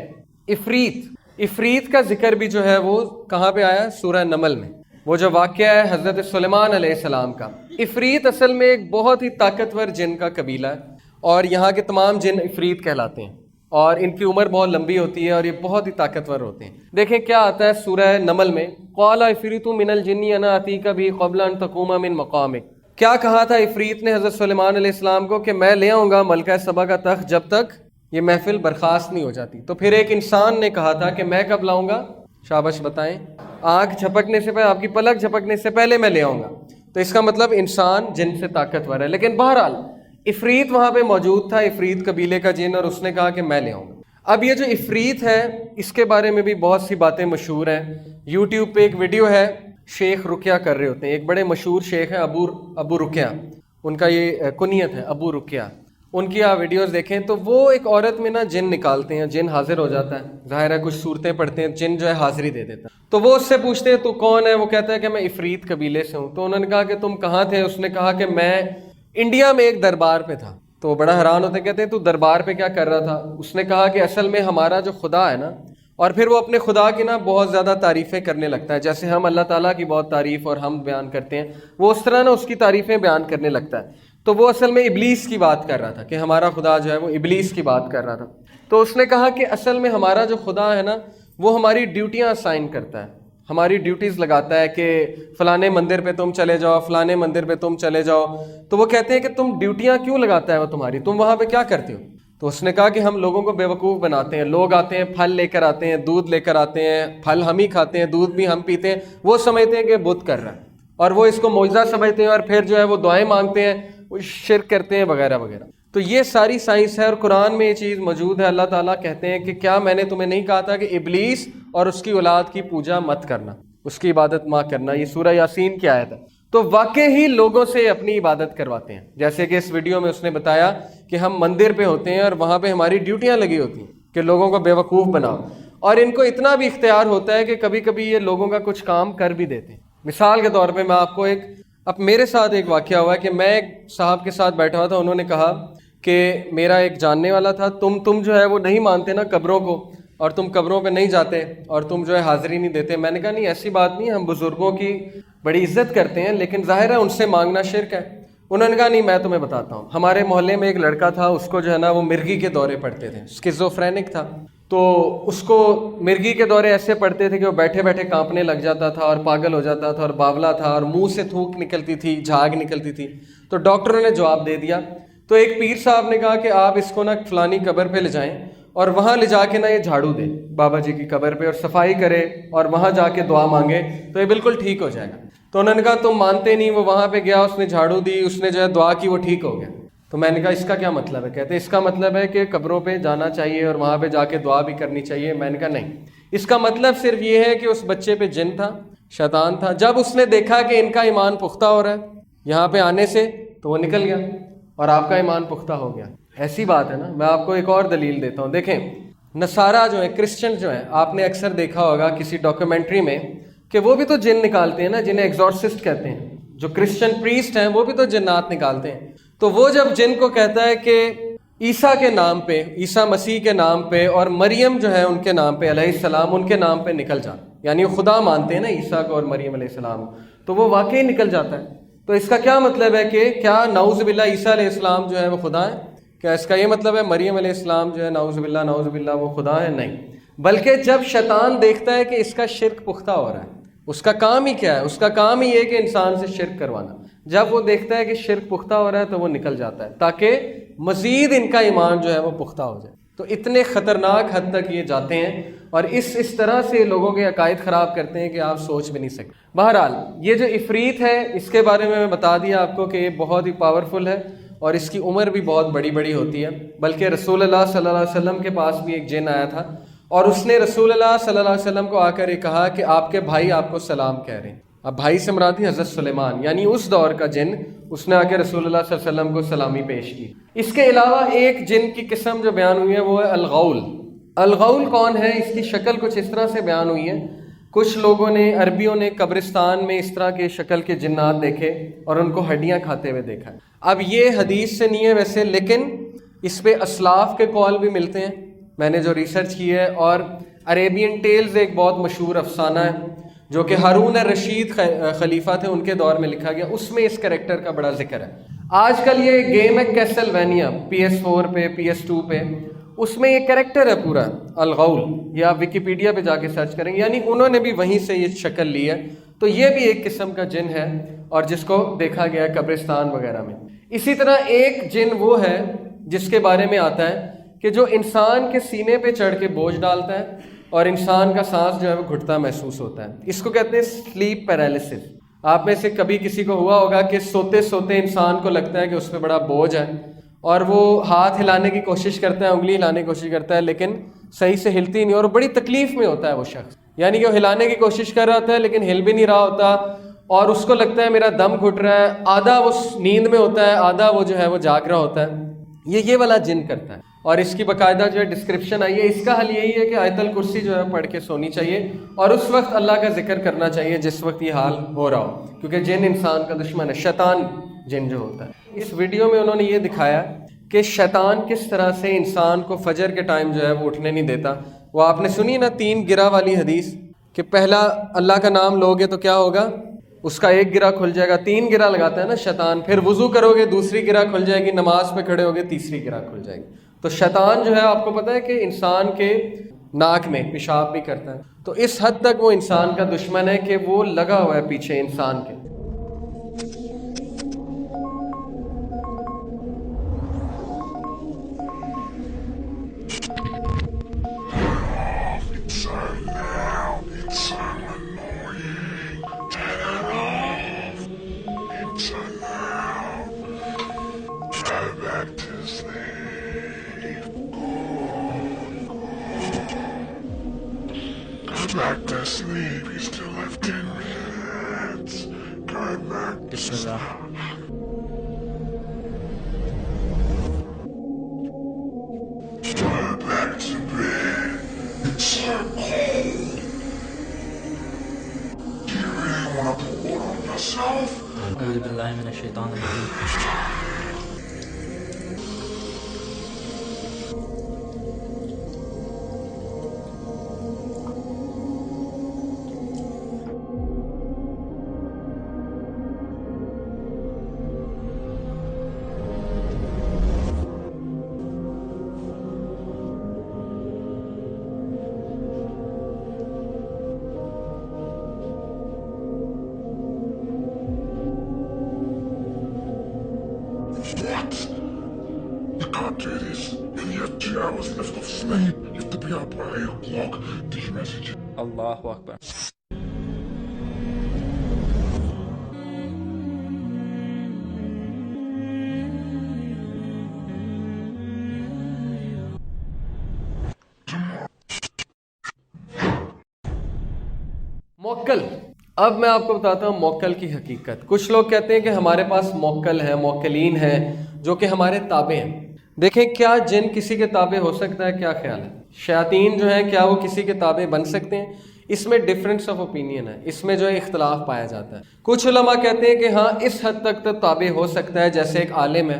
عفریت کا ذکر بھی جو ہے وہ کہاں پہ آیا؟ سورہ نمل میں. وہ جو واقعہ ہے حضرت سلیمان علیہ السلام کا. عفریت اصل میں ایک بہت ہی طاقتور جن کا قبیلہ ہے, اور یہاں کے تمام جن عفریت کہلاتے ہیں, اور ان کی عمر بہت لمبی ہوتی ہے اور یہ بہت ہی طاقتور ہوتے ہیں. دیکھیں کیا آتا ہے سورہ نمل میں, قال عفریت من الجن انا اتیک به قبل ان تقوم من مقامک. کیا کہا تھا عفریت نے حضرت سلیمان علیہ السلام کو کہ میں لے آؤں گا ملکہ سبا کا تخت جب تک یہ محفل برخاست نہیں ہو جاتی. تو پھر ایک انسان نے کہا تھا کہ میں کب لاؤں گا؟ شاباش بتائیں. آنکھ جھپکنے سے پہلے, آپ کی پلک جھپکنے سے پہلے میں لے آؤں گا. تو اس کا مطلب انسان جن سے طاقتور ہے. لیکن بہرحال عفریت وہاں پہ موجود تھا, عفریت قبیلے کا جن, اور اس نے کہا کہ میں لے آؤں گا. اب یہ جو عفریت ہے اس کے بارے میں بھی بہت سی باتیں مشہور ہیں. یوٹیوب پہ ایک ویڈیو ہے, شیخ رقیہ کر رہے ہوتے ہیں. ایک بڑے مشہور شیخ ہیں ابو رقیہ, ان کا یہ کنیت ہے ابو رقیہ. ان کی آپ ویڈیوز دیکھیں تو وہ ایک عورت میں نا جن نکالتے ہیں, جن حاضر ہو جاتا ہے, ظاہر ہے کچھ صورتیں پڑھتے ہیں, جن جو ہے حاضری دے دیتا ہے. تو وہ اس سے پوچھتے ہیں تو کون ہے؟ وہ کہتا ہے کہ میں عفریت قبیلے سے ہوں. تو انہوں نے کہا کہ تم کہاں تھے؟ اس نے کہا کہ میں انڈیا میں ایک دربار پہ تھا. تو وہ بڑا حیران ہوتے, کہتے ہیں تو دربار پہ کیا کر رہا تھا؟ اس نے کہا کہ اصل میں ہمارا جو خدا ہے نا, اور پھر وہ اپنے خدا کی نا بہت زیادہ تعریفیں کرنے لگتا ہے, جیسے ہم اللہ تعالیٰ کی بہت تعریف اور ہم بیان کرتے ہیں, وہ اس طرح نا اس کی تعریفیں بیان کرنے لگتا ہے. تو وہ اصل میں ابلیس کی بات کر رہا تھا کہ ہمارا خدا جو ہے وہ ابلیس کی بات کر رہا تھا. تو اس نے کہا کہ اصل میں ہمارا جو خدا ہے نا وہ ہماری ڈیوٹیاں اسائن کرتا ہے, ہماری ڈیوٹیز لگاتا ہے کہ فلانے مندر پہ تم چلے جاؤ, فلانے مندر پہ تم چلے جاؤ. تو وہ کہتے ہیں کہ تم ڈیوٹیاں کیوں لگاتا ہے وہ تمہاری, تم وہاں پہ کیا کرتے ہو؟ تو اس نے کہا کہ ہم لوگوں کو بیوقوف بناتے ہیں. لوگ آتے ہیں, پھل لے کر آتے ہیں, دودھ لے کر آتے ہیں, پھل ہم ہی کھاتے ہیں, دودھ بھی ہم پیتے ہیں. وہ سمجھتے ہیں کہ بت کر رہا ہے, اور وہ اس کو معجزہ سمجھتے ہیں, اور پھر جو ہے وہ دعائیں مانگتے ہیں, وہ شرک کرتے ہیں وغیرہ وغیرہ. تو یہ ساری سائنس ہے, اور قرآن میں یہ چیز موجود ہے. اللہ تعالیٰ کہتے ہیں کہ کیا میں نے تمہیں نہیں کہا تھا کہ ابلیس اور اس کی اولاد کی پوجا مت کرنا, اس کی عبادت مت کرنا. یہ سورہ یاسین کی آیت ہے. تو واقع ہی لوگوں سے اپنی عبادت کرواتے ہیں, جیسے کہ اس ویڈیو میں اس نے بتایا کہ ہم مندر پہ ہوتے ہیں اور وہاں پہ ہماری ڈیوٹیاں لگی ہوتی ہیں کہ لوگوں کو بیوقوف بناؤ, اور ان کو اتنا بھی اختیار ہوتا ہے کہ کبھی کبھی یہ لوگوں کا کچھ کام کر بھی دیتے ہیں. مثال کے طور پہ میں آپ کو اب میرے ساتھ ایک واقعہ ہوا ہے کہ میں ایک صاحب کے ساتھ بیٹھا ہوا تھا. انہوں نے کہا کہ میرا ایک جاننے والا تھا, تم جو ہے وہ نہیں مانتے نا قبروں کو, اور تم قبروں پہ نہیں جاتے, اور تم جو ہے حاضری نہیں دیتے. میں نے کہا نہیں ایسی بات نہیں, ہم بزرگوں کی بڑی عزت کرتے ہیں, لیکن ظاہر ہے ان سے مانگنا شرک ہے. انہوں نے کہا نہیں میں تمہیں بتاتا ہوں. ہمارے محلے میں ایک لڑکا تھا, اس کو جو ہے نا وہ مرگی کے دورے پڑتے تھے, اسکیزوفرینک تھا. تو اس کو مرگی کے دورے ایسے پڑتے تھے کہ وہ بیٹھے بیٹھے کانپنے لگ جاتا تھا اور پاگل ہو جاتا تھا اور باولا تھا, اور منہ سے تھوک نکلتی تھی, جھاگ نکلتی تھی. تو ڈاکٹروں نے جواب دے دیا. تو ایک پیر صاحب نے کہا کہ آپ اس کو نا فلانی قبر پہ لے جائیں, اور وہاں لے جا کے نا یہ جھاڑو دے بابا جی کی قبر پہ, اور صفائی کرے, اور وہاں جا کے دعا مانگے, تو یہ بالکل ٹھیک ہو جائے گا. تو انہوں نے کہا تم مانتے نہیں. وہ وہاں پہ گیا, اس نے جھاڑو دی, اس نے جو ہے دعا کی, وہ ٹھیک ہو گیا. تو میں نے کہا اس کا کیا مطلب ہے؟ کہتے اس کا مطلب ہے کہ قبروں پہ جانا چاہیے اور وہاں پہ جا کے دعا بھی کرنی چاہیے. میں نے کہا نہیں, اس کا مطلب صرف یہ ہے کہ اس بچے پہ جن تھا, شیطان تھا. جب اس نے دیکھا کہ ان کا ایمان پختہ ہو رہا ہے یہاں پہ آنے سے, تو وہ نکل گیا, اور آپ کا ایمان پختہ ہو گیا. ایسی بات ہے نا. میں آپ کو ایک اور دلیل دیتا ہوں. دیکھیں نصارہ جو ہیں, کرسچن جو ہیں, آپ نے اکثر دیکھا ہوگا کسی ڈاکیومنٹری میں کہ وہ بھی تو جن نکالتے ہیں نا, جنہیں ایگزورسسٹ کہتے ہیں. جو کرسچن پریسٹ ہیں وہ بھی تو جنات نکالتے ہیں. تو وہ جب جن کو کہتا ہے کہ عیسیٰ کے نام پہ, عیسیٰ مسیح کے نام پہ, اور مریم جو ہے ان کے نام پہ علیہ السلام, ان کے نام پہ نکل جا, یعنی وہ خدا مانتے ہیں نا عیسیٰ کو اور مریم علیہ السلام, تو وہ واقعی نکل جاتا ہے. تو اس کا کیا مطلب ہے کہ کیا نعوذ باللہ عیسیٰ علیہ السلام جو ہے وہ خدا ہے؟ کیا اس کا یہ مطلب ہے مریم علیہ السلام جو ہے نعوذ باللہ وہ خدا ہے؟ نہیں. بلکہ جب شیطان دیکھتا ہے کہ اس کا شرک پختہ ہو رہا ہے, اس کا کام ہی کیا ہے؟ اس کا کام ہی یہ کہ انسان سے شرک کروانا. جب وہ دیکھتا ہے کہ شرک پختہ ہو رہا ہے تو وہ نکل جاتا ہے, تاکہ مزید ان کا ایمان جو ہے وہ پختہ ہو جائے. تو اتنے خطرناک حد تک یہ جاتے ہیں اور اس طرح سے لوگوں کے عقائد خراب کرتے ہیں کہ آپ سوچ بھی نہیں سکتے. بہرحال یہ جو عفریت ہے اس کے بارے میں بتا دیا آپ کو کہ یہ بہت ہی پاورفل ہے اور اس کی عمر بھی بہت بڑی بڑی ہوتی ہے. بلکہ رسول اللہ صلی اللہ علیہ وسلم کے پاس بھی ایک جن آیا تھا اور اس نے رسول اللہ صلی اللہ علیہ وسلم کو آ کر یہ کہا کہ آپ کے بھائی آپ کو سلام کہہ رہے ہیں. اب بھائی سے مراد ہے حضرت سلیمان، یعنی اس دور کا جن، اس نے آ کے رسول اللہ صلی اللہ علیہ وسلم کو سلامی پیش کی. اس کے علاوہ ایک جن کی قسم جو بیان ہوئی ہے وہ ہے الغول. الغول کون ہے؟ اس کی شکل کچھ اس طرح سے بیان ہوئی ہے. کچھ لوگوں نے، عربیوں نے قبرستان میں اس طرح کے شکل کے جنات دیکھے اور ان کو ہڈیاں کھاتے ہوئے دیکھا ہے. اب یہ حدیث سے نہیں ہے ویسے، لیکن اس پہ اسلاف کے قول بھی ملتے ہیں، میں نے جو ریسرچ کی ہے. اور عریبین ٹیلز ایک بہت مشہور افسانہ ہے جو کہ ہارون الرشید خلیفہ تھے ان کے دور میں لکھا گیا، اس میں اس کریکٹر کا بڑا ذکر ہے. آج کل یہ گیم ہے کیسلوینیا PS4 پہ PS2 پہ، اس میں یہ کریکٹر ہے پورا الغول. یہ آپ ویکیپیڈیا پہ جا کے سرچ کریں گے، یعنی انہوں نے بھی وہیں سے یہ شکل لی ہے. تو یہ بھی ایک قسم کا جن ہے اور جس کو دیکھا گیا ہے قبرستان وغیرہ میں. اسی طرح ایک جن وہ ہے جس کے بارے میں آتا ہے کہ جو انسان کے سینے پہ چڑھ کے بوجھ ڈالتا ہے اور انسان کا سانس جو ہے وہ گھٹتا محسوس ہوتا ہے. اس کو کہتے ہیں سلیپ پیرالسس. آپ میں سے کبھی کسی کو ہوا ہوگا کہ سوتے سوتے انسان کو لگتا ہے کہ اس پہ بڑا بوجھ ہے اور وہ ہاتھ ہلانے کی کوشش کرتا ہے، انگلی ہلانے کی کوشش کرتا ہے، لیکن صحیح سے ہلتی نہیں اور بڑی تکلیف میں ہوتا ہے وہ شخص. یعنی کہ وہ ہلانے کی کوشش کر رہا ہوتا ہے لیکن ہل بھی نہیں رہا ہوتا اور اس کو لگتا ہے میرا دم گھٹ رہا ہے. آدھا وہ نیند میں ہوتا ہے، آدھا وہ جو ہے وہ جاگ رہا ہوتا ہے. یہ والا جن کرتا ہے اور اس کی باقاعدہ جو ہے ڈسکرپشن آئی ہے. اس کا حل یہی ہے کہ آیت الکرسی جو ہے پڑھ کے سونی چاہیے اور اس وقت اللہ کا ذکر کرنا چاہیے جس وقت یہ حال ہو رہا ہو، کیونکہ جن انسان کا دشمن ہے. شیطان جن جو ہوتا ہے، اس ویڈیو میں انہوں نے یہ دکھایا کہ شیطان کس طرح سے انسان کو فجر کے ٹائم جو ہے وہ اٹھنے نہیں دیتا. وہ آپ نے سنی نا 3 گرہ والی حدیث کہ پہلا اللہ کا نام لوگے تو کیا ہوگا، اس کا 1 گرہ کھل جائے گا. 3 گرہ لگاتا ہے نا شیطان. پھر وضو کرو گے دوسری گرہ کھل جائے گی، نماز پہ کھڑے ہوگے تیسری گرہ کھل جائے گی. تو شیطان جو ہے آپ کو پتہ ہے کہ انسان کے ناک میں پیشاب بھی کرتا ہے. تو اس حد تک وہ انسان کا دشمن ہے کہ وہ لگا ہوا ہے پیچھے انسان کے. Back to sleep, he's still left 10 minutes. Go back to sleep. Go back to bed. It's so cold. Do you really want to put it on yourself? أعوذ بالله من الشيطان الرجيم. What? You can't do this. And you have 2 hours left of sleep. You have to be up by 8 o'clock. Did you message it? Allahu Akbar. موکل. اب میں آپ کو بتاتا ہوں موکل کی حقیقت. کچھ لوگ کہتے ہیں کہ ہمارے پاس موکل ہیں، موکلین ہیں جو کہ ہمارے تابع ہیں. دیکھیں کیا جن کسی کے تابع ہو سکتا ہے؟ کیا خیال ہے؟ شیاطین جو ہیں کیا وہ کسی کے تابع بن سکتے ہیں؟ اس میں ڈفرینس آف اوپینین ہے، اس میں جو ہے اختلاف پایا جاتا ہے. کچھ علماء کہتے ہیں کہ ہاں اس حد تک تو تابع ہو سکتا ہے. جیسے ایک عالم ہے،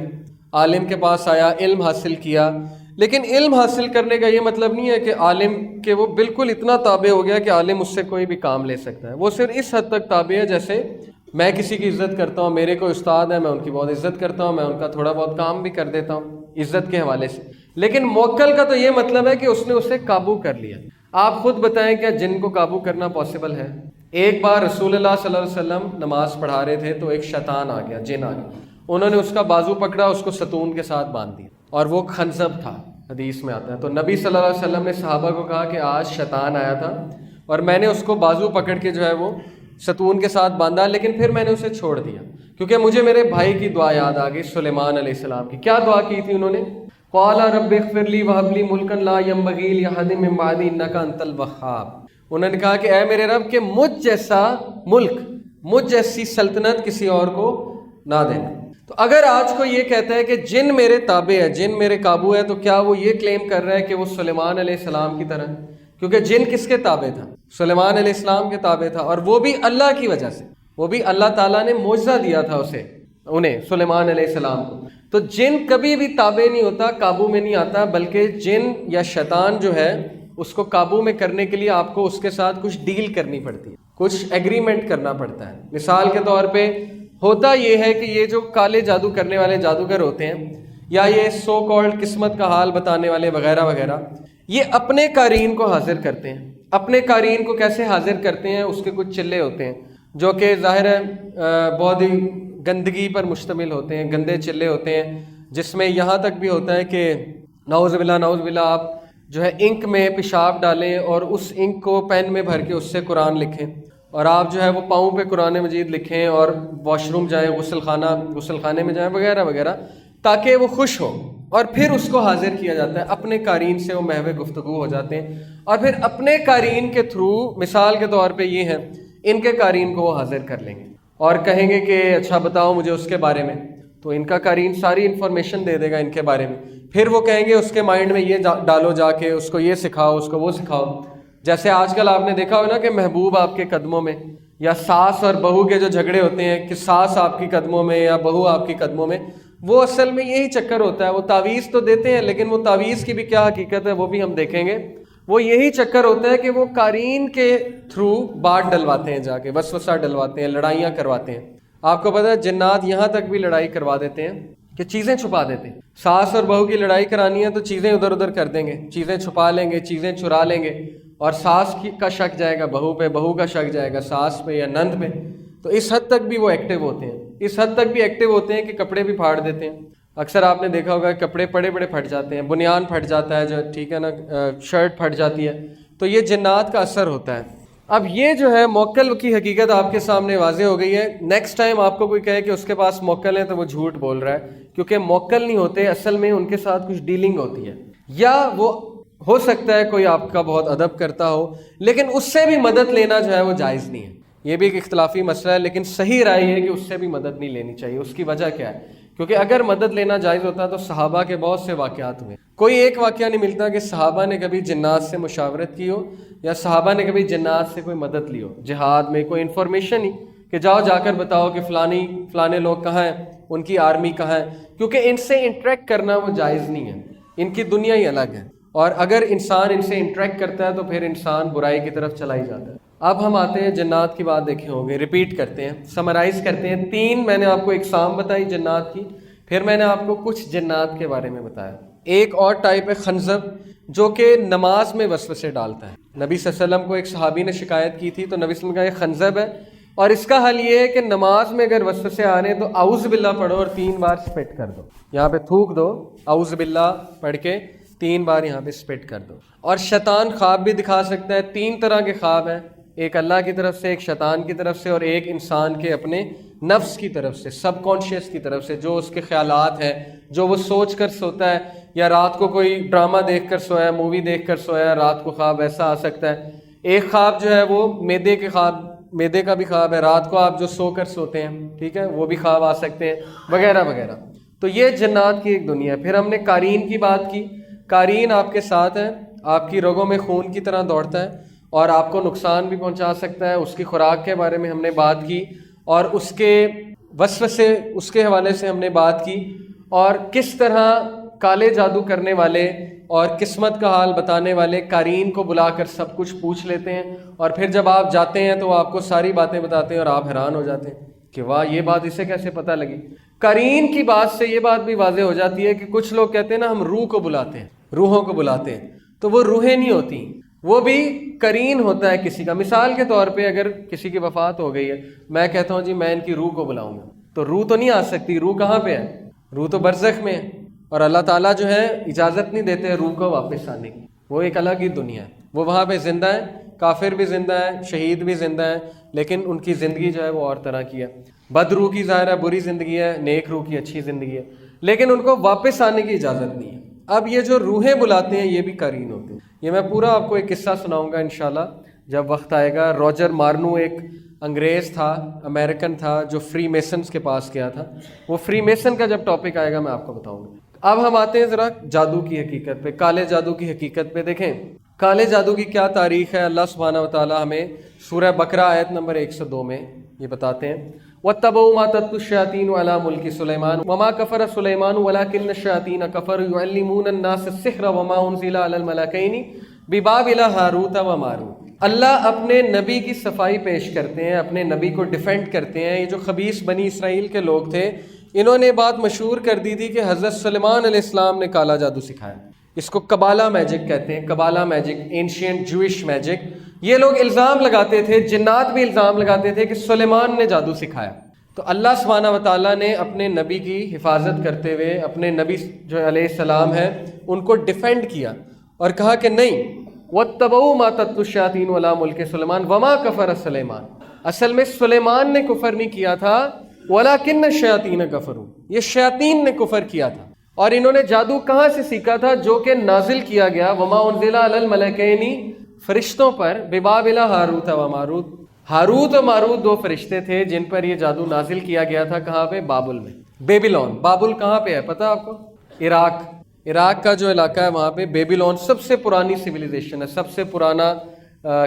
عالم کے پاس آیا، علم حاصل کیا، لیکن علم حاصل کرنے کا یہ مطلب نہیں ہے کہ عالم کہ وہ بالکل اتنا تابع ہو گیا کہ عالم اس سے کوئی بھی کام لے سکتا ہے. وہ صرف اس حد تک تابع ہے جیسے میں کسی کی عزت کرتا ہوں، میرے کوئی استاد ہے، میں ان کی بہت عزت کرتا ہوں، میں ان کا تھوڑا بہت کام بھی کر دیتا ہوں عزت کے حوالے سے. لیکن موکل کا تو یہ مطلب ہے کہ اس نے اسے قابو کر لیا. آپ خود بتائیں کیا جن کو قابو کرنا پاسبل ہے؟ ایک بار رسول اللہ صلی اللہ علیہ وسلم نماز پڑھا رہے تھے تو ایک شیطان آ گیا، جن آ گیا. انہوں نے اس کا بازو پکڑا، اس کو ستون کے ساتھ باندھ دیا اور وہ خنزب تھا. حدیث میں آتا ہے. تو نبی صلی اللہ علیہ وسلم نے صحابہ کو کہا کہ آج شیطان آیا تھا اور میں نے اس کو بازو پکڑ کے جو ہے وہ ستون کے ساتھ باندھا، لیکن پھر میں نے اسے چھوڑ دیا کیونکہ مجھے میرے بھائی کی دعا یاد آ گئی، سلیمان علیہ السلام کی. کیا دعا کی تھی انہوں نے؟ قال رب اغفر لی وہب لی ملکا لا ينبغی لأحد من بعدی انک انت الوہاب. انہوں نے کہا کہ اے میرے رب کہ مجھ جیسا ملک، مجھ جیسی سلطنت کسی اور کو نہ دینا. تو اگر آج کو یہ کہتا ہے کہ جن میرے تابع ہے، جن میرے قابو ہے، تو کیا وہ یہ کلیم کر رہا ہے کہ وہ سلیمان علیہ السلام کی طرح؟ کیونکہ جن کس کے تابع تھا؟ سلیمان علیہ السلام کے تابع تھا، اور وہ بھی اللہ کی وجہ سے، وہ بھی اللہ تعالیٰ نے معجزہ دیا تھا انہیں سلیمان علیہ السلام کو. تو جن کبھی بھی تابع نہیں ہوتا، قابو میں نہیں آتا، بلکہ جن یا شیطان جو ہے اس کو قابو میں کرنے کے لیے آپ کو اس کے ساتھ کچھ ڈیل کرنی پڑتی ہے، کچھ ایگریمنٹ کرنا پڑتا ہے. مثال کے طور پہ ہوتا یہ ہے کہ یہ جو کالے جادو کرنے والے جادوگر ہوتے ہیں، یا یہ سو کالڈ قسمت کا حال بتانے والے وغیرہ وغیرہ، یہ اپنے قارئین کو حاضر کرتے ہیں. اپنے قارئین کو کیسے حاضر کرتے ہیں؟ اس کے کچھ چلے ہوتے ہیں جو کہ ظاہر ہے بہت ہی گندگی پر مشتمل ہوتے ہیں، گندے چلے ہوتے ہیں، جس میں یہاں تک بھی ہوتا ہے کہ نعوذ باللہ آپ جو ہے انک میں پیشاب ڈالیں اور اس انک کو پین میں بھر کے اس سے قرآن لکھیں، اور آپ جو ہے وہ پاؤں پہ قرآن مجید لکھیں اور واش روم جائیں، غسل خانے میں جائیں وغیرہ وغیرہ، تاکہ وہ خوش ہو. اور پھر اس کو حاضر کیا جاتا ہے، اپنے قارئین سے وہ محو گفتگو ہو جاتے ہیں، اور پھر اپنے قارئین کے تھرو، مثال کے طور پہ یہ ہے، ان کے قارئین کو وہ حاضر کر لیں گے اور کہیں گے کہ اچھا بتاؤ مجھے اس کے بارے میں. تو ان کا قارئین ساری انفارمیشن دے دے گا ان کے بارے میں. پھر وہ کہیں گے اس کے مائنڈ میں یہ ڈالو، جا کے اس کو یہ سکھاؤ، اس کو وہ سکھاؤ. جیسے آج کل آپ نے دیکھا ہو نا کہ محبوب آپ کے قدموں میں، یا ساس اور بہو کے جو جھگڑے ہوتے ہیں کہ ساس آپ کی قدموں میں یا بہو آپ کی قدموں میں، وہ اصل میں یہی چکر ہوتا ہے. وہ تعویذ تو دیتے ہیں، لیکن وہ تعویذ کی بھی کیا حقیقت ہے وہ بھی ہم دیکھیں گے. وہ یہی چکر ہوتا ہے کہ وہ قارئین کے تھرو بات ڈلواتے ہیں، جا کے وسوسہ ڈلواتے ہیں، لڑائیاں کرواتے ہیں. آپ کو پتہ ہے جنات یہاں تک بھی لڑائی کروا دیتے ہیں کہ چیزیں چھپا دیتے ہیں. ساس اور بہو کی لڑائی کرانی ہے تو چیزیں ادھر ادھر کر دیں گے، چیزیں چھپا لیں گے، چیزیں چرا لیں گے، اور ساس کا شک جائے گا بہو پہ، بہو کا شک جائے گا ساس پہ یا نند پہ. تو اس حد تک بھی وہ ایکٹیو ہوتے ہیں، اس حد تک بھی ایکٹیو ہوتے ہیں کہ کپڑے بھی پھاڑ دیتے ہیں. اکثر آپ نے دیکھا ہوگا کپڑے بڑے پھٹ جاتے ہیں، بنیان پھٹ جاتا ہے جو، ٹھیک ہے نا، شرٹ پھٹ جاتی ہے. تو یہ جنات کا اثر ہوتا ہے. اب یہ جو ہے موکل کی حقیقت آپ کے سامنے واضح ہو گئی ہے. نیکسٹ ٹائم آپ کو کوئی کہے کہ اس کے پاس موکل ہے تو وہ جھوٹ بول رہا ہے، کیونکہ موکل نہیں ہوتے، اصل میں ان کے ساتھ کچھ ڈیلنگ ہوتی ہے. یا وہ ہو سکتا ہے کوئی آپ کا بہت ادب کرتا ہو، لیکن اس سے بھی مدد لینا جو ہے وہ جائز نہیں ہے. یہ بھی ایک اختلافی مسئلہ ہے، لیکن صحیح رائے یہ ہے کہ اس سے بھی مدد نہیں لینی چاہیے. اس کی وجہ کیا ہے؟ کیونکہ اگر مدد لینا جائز ہوتا تو صحابہ کے بہت سے واقعات ہوئے. کوئی ایک واقعہ نہیں ملتا کہ صحابہ نے کبھی جنات سے مشاورت کی ہو، یا صحابہ نے کبھی جنات سے کوئی مدد لی ہو. جہاد میں کوئی انفارمیشن ہی کہ جاؤ جا کر بتاؤ کہ فلانے لوگ کہاں ہیں، ان کی آرمی کہاں ہے، کیونکہ ان سے انٹریکٹ کرنا وہ جائز نہیں ہے. ان کی دنیا ہی الگ ہے، اور اگر انسان ان سے انٹریکٹ کرتا ہے تو پھر انسان برائی کی طرف چلا ہی جاتا ہے. اب ہم آتے ہیں جنات کی بات، دیکھے ہوں گے، ریپیٹ کرتے ہیں، سمرائز کرتے ہیں. 3 میں نے آپ کو اقسام بتائی جنات کی، پھر میں نے آپ کو کچھ جنات کے بارے میں بتایا. ایک اور ٹائپ ہے خنزب، جو کہ نماز میں وسوسے ڈالتا ہے. نبی صلی اللہ علیہ وسلم کو ایک صحابی نے شکایت کی تھی، تو نبی صلی اللہ علیہ وسلم نے کہا یہ خنزب ہے، اور اس کا حل یہ ہے کہ نماز میں اگر وسوسے آ رہے ہیں تو اعوذ باللہ پڑھو اور 3 بار سپٹ کر دو. یہاں پہ تھوک دو، اعوذ باللہ پڑھ کے 3 بار یہاں پہ سپٹ کر دو. اور شیطان خواب بھی دکھا سکتا ہے. 3 طرح کے خواب ہیں، ایک اللہ کی طرف سے، ایک شیطان کی طرف سے، اور ایک انسان کے اپنے نفس کی طرف سے، سب کانشیس کی طرف سے، جو اس کے خیالات ہیں، جو وہ سوچ کر سوتا ہے، یا رات کو کوئی ڈرامہ دیکھ کر سویا، مووی دیکھ کر سویا، رات کو خواب ایسا آ سکتا ہے. ایک خواب جو ہے وہ میدے کے خواب، میدے کا بھی خواب ہے، رات کو آپ جو سو کر سوتے ہیں، ٹھیک ہے، وہ بھی خواب آ سکتے ہیں وغیرہ وغیرہ. تو یہ جنات کی ایک دنیا ہے. پھر ہم نے قارئین کی بات کی. قارئین آپ کے ساتھ ہے، آپ کی رگوں میں خون کی طرح دوڑتا ہے اور آپ کو نقصان بھی پہنچا سکتا ہے. اس کی خوراک کے بارے میں ہم نے بات کی، اور اس کے وسوسے، اس کے حوالے سے ہم نے بات کی، اور کس طرح کالے جادو کرنے والے اور قسمت کا حال بتانے والے قارئین کو بلا کر سب کچھ پوچھ لیتے ہیں، اور پھر جب آپ جاتے ہیں تو وہ آپ کو ساری باتیں بتاتے ہیں اور آپ حیران ہو جاتے ہیں کہ واہ، یہ بات اسے کیسے پتہ لگی. قارئین کی بات سے یہ بات بھی واضح ہو جاتی ہے کہ کچھ لوگ کہتے ہیں نا ہم روح کو بلاتے ہیں، روحوں کو بلاتے ہیں، تو وہ روحیں نہیں ہوتی، وہ بھی قرین ہوتا ہے کسی کا. مثال کے طور پہ اگر کسی کی وفات ہو گئی ہے، میں کہتا ہوں جی میں ان کی روح کو بلاؤں گا، تو روح تو نہیں آ سکتی. روح کہاں پہ ہے؟ روح تو برزخ میں ہے. اور اللہ تعالیٰ جو ہے اجازت نہیں دیتے روح کو واپس آنے کی، وہ ایک الگ ہی دنیا ہے، وہ وہاں پہ زندہ ہے، کافر بھی زندہ ہے، شہید بھی زندہ ہے، لیکن ان کی زندگی جو ہے وہ اور طرح کی ہے، بد روح کی ظاہر ہے بری زندگی ہے، نیک روح کی اچھی زندگی ہے، لیکن ان کو واپس آنے کی اجازت نہیں ہے۔ اب یہ جو روحیں بلاتے ہیں یہ بھی قرین ہوتے ہیں، یہ میں پورا آپ کو ایک قصہ سناؤں گا انشاءاللہ جب وقت آئے گا۔ روجر مارنو ایک انگریز تھا، امریکن تھا، جو فری میسنز کے پاس گیا تھا، وہ فری میسن کا جب ٹاپک آئے گا میں آپ کو بتاؤں گا۔ اب ہم آتے ہیں ذرا جادو کی حقیقت پہ، کالے جادو کی حقیقت پہ۔ دیکھیں کالے جادو کی کیا تاریخ ہے، اللہ سبحانہ و تعالیٰ ہمیں سورہ بقرہ آیت نمبر 102 میں یہ بتاتے ہیں، وَاتَّبَعُوا مَا تَتْلُو الشَّيَاطِينُ عَلَىٰ مُلْكِ سُلَيْمَانَ وَمَا كَفَرَ سُلَيْمَانُ وَلَٰكِنَّ الشَّيَاطِينَ كَفَرُوا يُعَلِّمُونَ النَّاسَ السِّحْرَ وَمَا أُنزِلَ عَلَى الْمَلَكَيْنِ بِبَابِلَ ہاروت وَماروت۔ اللہ اپنے نبی کی صفائی پیش کرتے ہیں، اپنے نبی کو ڈیفینڈ کرتے ہیں۔ یہ جو خبیث بنی اسرائیل کے لوگ تھے انہوں نے بات مشہور کر دی تھی کہ حضرت سلیمان علیہ السلام نے کالا جادو سکھایا، اس کو کبالا میجک کہتے ہیں، کبالا میجک، اینشینٹ جوئش میجک۔ یہ لوگ الزام لگاتے تھے، جنات بھی الزام لگاتے تھے کہ سلیمان نے جادو سکھایا۔ تو اللہ سبحانہ و تعالیٰ نے اپنے نبی کی حفاظت کرتے ہوئے اپنے نبی جو علیہ السلام ہے ان کو ڈیفینڈ کیا اور کہا کہ نہیں، وَاتَّبَعُوا مَا تَتْلُو الشَّيَاطِينُ عَلَىٰ مُلْكِ سُلَيْمَانَ وَمَا كَفَرَ سُلَيْمَانُ۔ اصل میں سلیمان نے کفر نہیں کیا تھا، وَلَٰكِنَّ الشَّيَاطِينَ كَفَرُوا، یہ شیاطین نے کفر کیا تھا۔ اور انہوں نے جادو کہاں سے سیکھا تھا؟ جو کہ نازل کیا گیا وَمَا أُنزِلَ عَلَى الْمَلَكَيْنِ، فرشتوں پر، بِبَابِلَ ہاروت و ماروت۔ ہاروت و ماروت دو فرشتے تھے جن پر یہ جادو نازل کیا گیا تھا۔ کہاں پہ؟ بابل میں، بیبیلون۔ بابل کہاں پہ ہے پتہ آپ کو؟ عراق کا جو علاقہ ہے وہاں پہ بیبیلون سب سے پرانی سویلائزیشن ہے، سب سے پرانا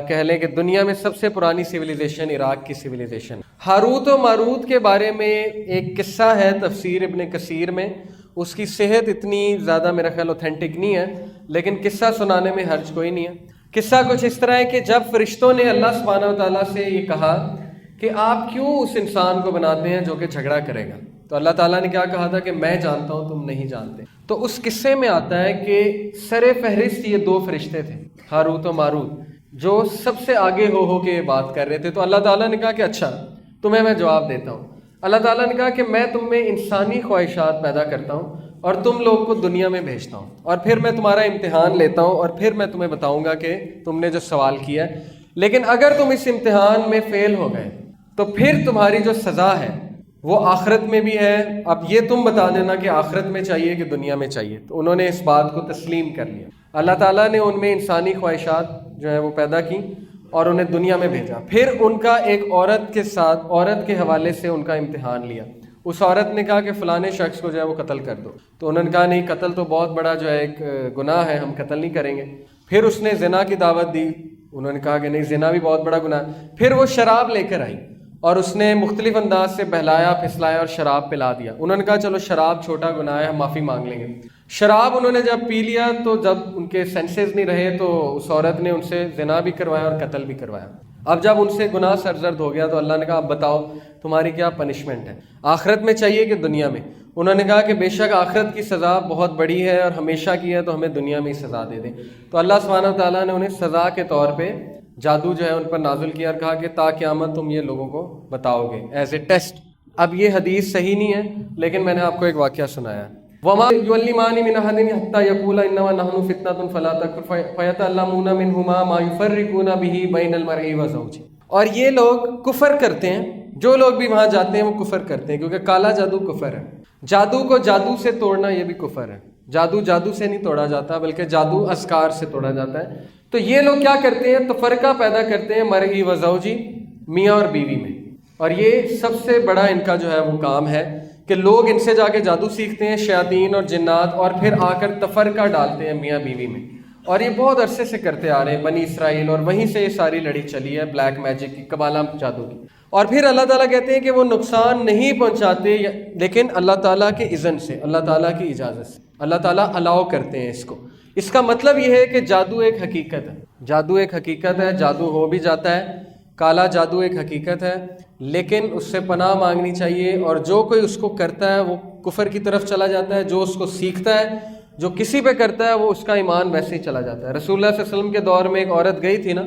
کہہ لیں کہ دنیا میں سب سے پرانی سویلائزیشن عراق کی سویلائزیشن۔ ہاروت و ماروت کے بارے میں ایک قصہ ہے تفسیر ابن کثیر میں، اس کی صحت اتنی زیادہ میرا خیال اوتھینٹک نہیں ہے، لیکن قصہ سنانے میں حرج کوئی نہیں ہے۔ قصہ کچھ اس طرح ہے کہ جب فرشتوں نے اللہ سبحانہ و تعالیٰ سے یہ کہا کہ آپ کیوں اس انسان کو بناتے ہیں جو کہ جھگڑا کرے گا، تو اللہ تعالیٰ نے کیا کہا تھا کہ میں جانتا ہوں تم نہیں جانتے۔ تو اس قصے میں آتا ہے کہ سر فہرست یہ دو فرشتے تھے ہاروت و ماروت جو سب سے آگے ہو کے یہ بات کر رہے تھے۔ تو اللہ تعالیٰ نے کہا کہ اچھا تمہیں میں جواب دیتا ہوں۔ اللہ تعالیٰ نے کہا کہ میں تم میں انسانی خواہشات پیدا کرتا ہوں اور تم لوگ کو دنیا میں بھیجتا ہوں، اور پھر میں تمہارا امتحان لیتا ہوں اور پھر میں تمہیں بتاؤں گا کہ تم نے جو سوال کیا ہے، لیکن اگر تم اس امتحان میں فیل ہو گئے تو پھر تمہاری جو سزا ہے وہ آخرت میں بھی ہے۔ اب یہ تم بتا دینا کہ آخرت میں چاہیے کہ دنیا میں چاہیے۔ تو انہوں نے اس بات کو تسلیم کر لیا۔ اللہ تعالیٰ نے ان میں انسانی خواہشات جو ہے وہ پیدا کی اور انہیں دنیا میں بھیجا۔ پھر ان کا ایک عورت کے ساتھ، عورت کے حوالے سے ان کا امتحان لیا۔ اس عورت نے کہا کہ فلانے شخص کو جو ہے وہ قتل کر دو، تو انہوں نے کہا نہیں، قتل تو بہت بڑا جو ہے ایک گناہ ہے، ہم قتل نہیں کریں گے۔ پھر اس نے زنا کی دعوت دی، انہوں نے کہا کہ نہیں، زنا بھی بہت بڑا گناہ ہے۔ پھر وہ شراب لے کر آئی اور اس نے مختلف انداز سے بہلایا پھسلایا اور شراب پلا دیا۔ انہوں نے کہا چلو شراب چھوٹا گناہ ہے، ہم معافی مانگ لیں گے۔ شراب انہوں نے جب پی لیا تو جب ان کے سینسز نہیں رہے تو اس عورت نے ان سے زنا بھی کروایا اور قتل بھی کروایا۔ اب جب ان سے گناہ سرزد ہو گیا تو اللہ نے کہا اب بتاؤ تمہاری کیا پنشمنٹ ہے، آخرت میں چاہیے کہ دنیا میں؟ انہوں نے کہا کہ بے شک آخرت کی سزا بہت بڑی ہے اور ہمیشہ کی ہے، تو ہمیں دنیا میں ہی سزا دے دیں۔ تو اللہ سبحانہ تعالیٰ نے انہیں سزا کے طور پہ جادو جو ہے ان پر نازل کیا اور کہا کہ تا قیامت تم یہ لوگوں کو بتاؤ گے ایز اے ٹیسٹ۔ اب یہ حدیث صحیح نہیں ہے لیکن میں نے آپ کو ایک واقعہ سنایا ہے۔ وَمَا يُعَلِّمَانِ مِنْ أَحَدٍ حَتَّى يَقُولَا إِنَّمَا نَحْنُ فِتْنَةٌ فَلَا تَكْفُرْ فَيَتَعَلَّمُونَ مِنْهُمَا مَا يُفَرِّقُونَ بِهِ بَيْنَ الْمَرْءِ وَزَوْجِهِ۔ اور یہ لوگ کفر کرتے ہیں، جو لوگ بھی وہاں جاتے ہیں وہ کفر کرتے ہیں، کیونکہ کالا جادو کفر ہے۔ جادو کو جادو سے توڑنا یہ بھی کفر ہے۔ جادو جادو سے نہیں توڑا جاتا بلکہ جادو اذکار سے توڑا جاتا ہے۔ تو یہ لوگ کیا کرتے ہیں؟ تفرقہ پیدا کرتے ہیں مرئی و زوجی، میاں اور بیوی میں، اور یہ سب سے بڑا ان کا جو ہے وہ کام ہے کہ لوگ ان سے جا کے جادو سیکھتے ہیں، شیاطین اور جنات، اور پھر آ کر تفرقہ ڈالتے ہیں میاں بیوی میں، اور یہ بہت عرصے سے کرتے آ رہے ہیں بنی اسرائیل، اور وہیں سے یہ ساری لڑی چلی ہے بلیک میجک کی، کبالا جادو کی۔ اور پھر اللہ تعالیٰ کہتے ہیں کہ وہ نقصان نہیں پہنچاتے لیکن اللہ تعالیٰ کے اذن سے، اللہ تعالیٰ کی اجازت سے، اللہ تعالیٰ الاؤ کرتے ہیں اس کو۔ اس کا مطلب یہ ہے کہ جادو ایک حقیقت ہے، جادو ایک حقیقت ہے، جادو ہو بھی جاتا ہے، کالا جادو ایک حقیقت ہے، لیکن اس سے پناہ مانگنی چاہیے، اور جو کوئی اس کو کرتا ہے وہ کفر کی طرف چلا جاتا ہے، جو اس کو سیکھتا ہے، جو کسی پہ کرتا ہے وہ اس کا ایمان ویسے ہی چلا جاتا ہے۔ رسول اللہ صلی اللہ علیہ وسلم کے دور میں ایک عورت گئی تھی نا،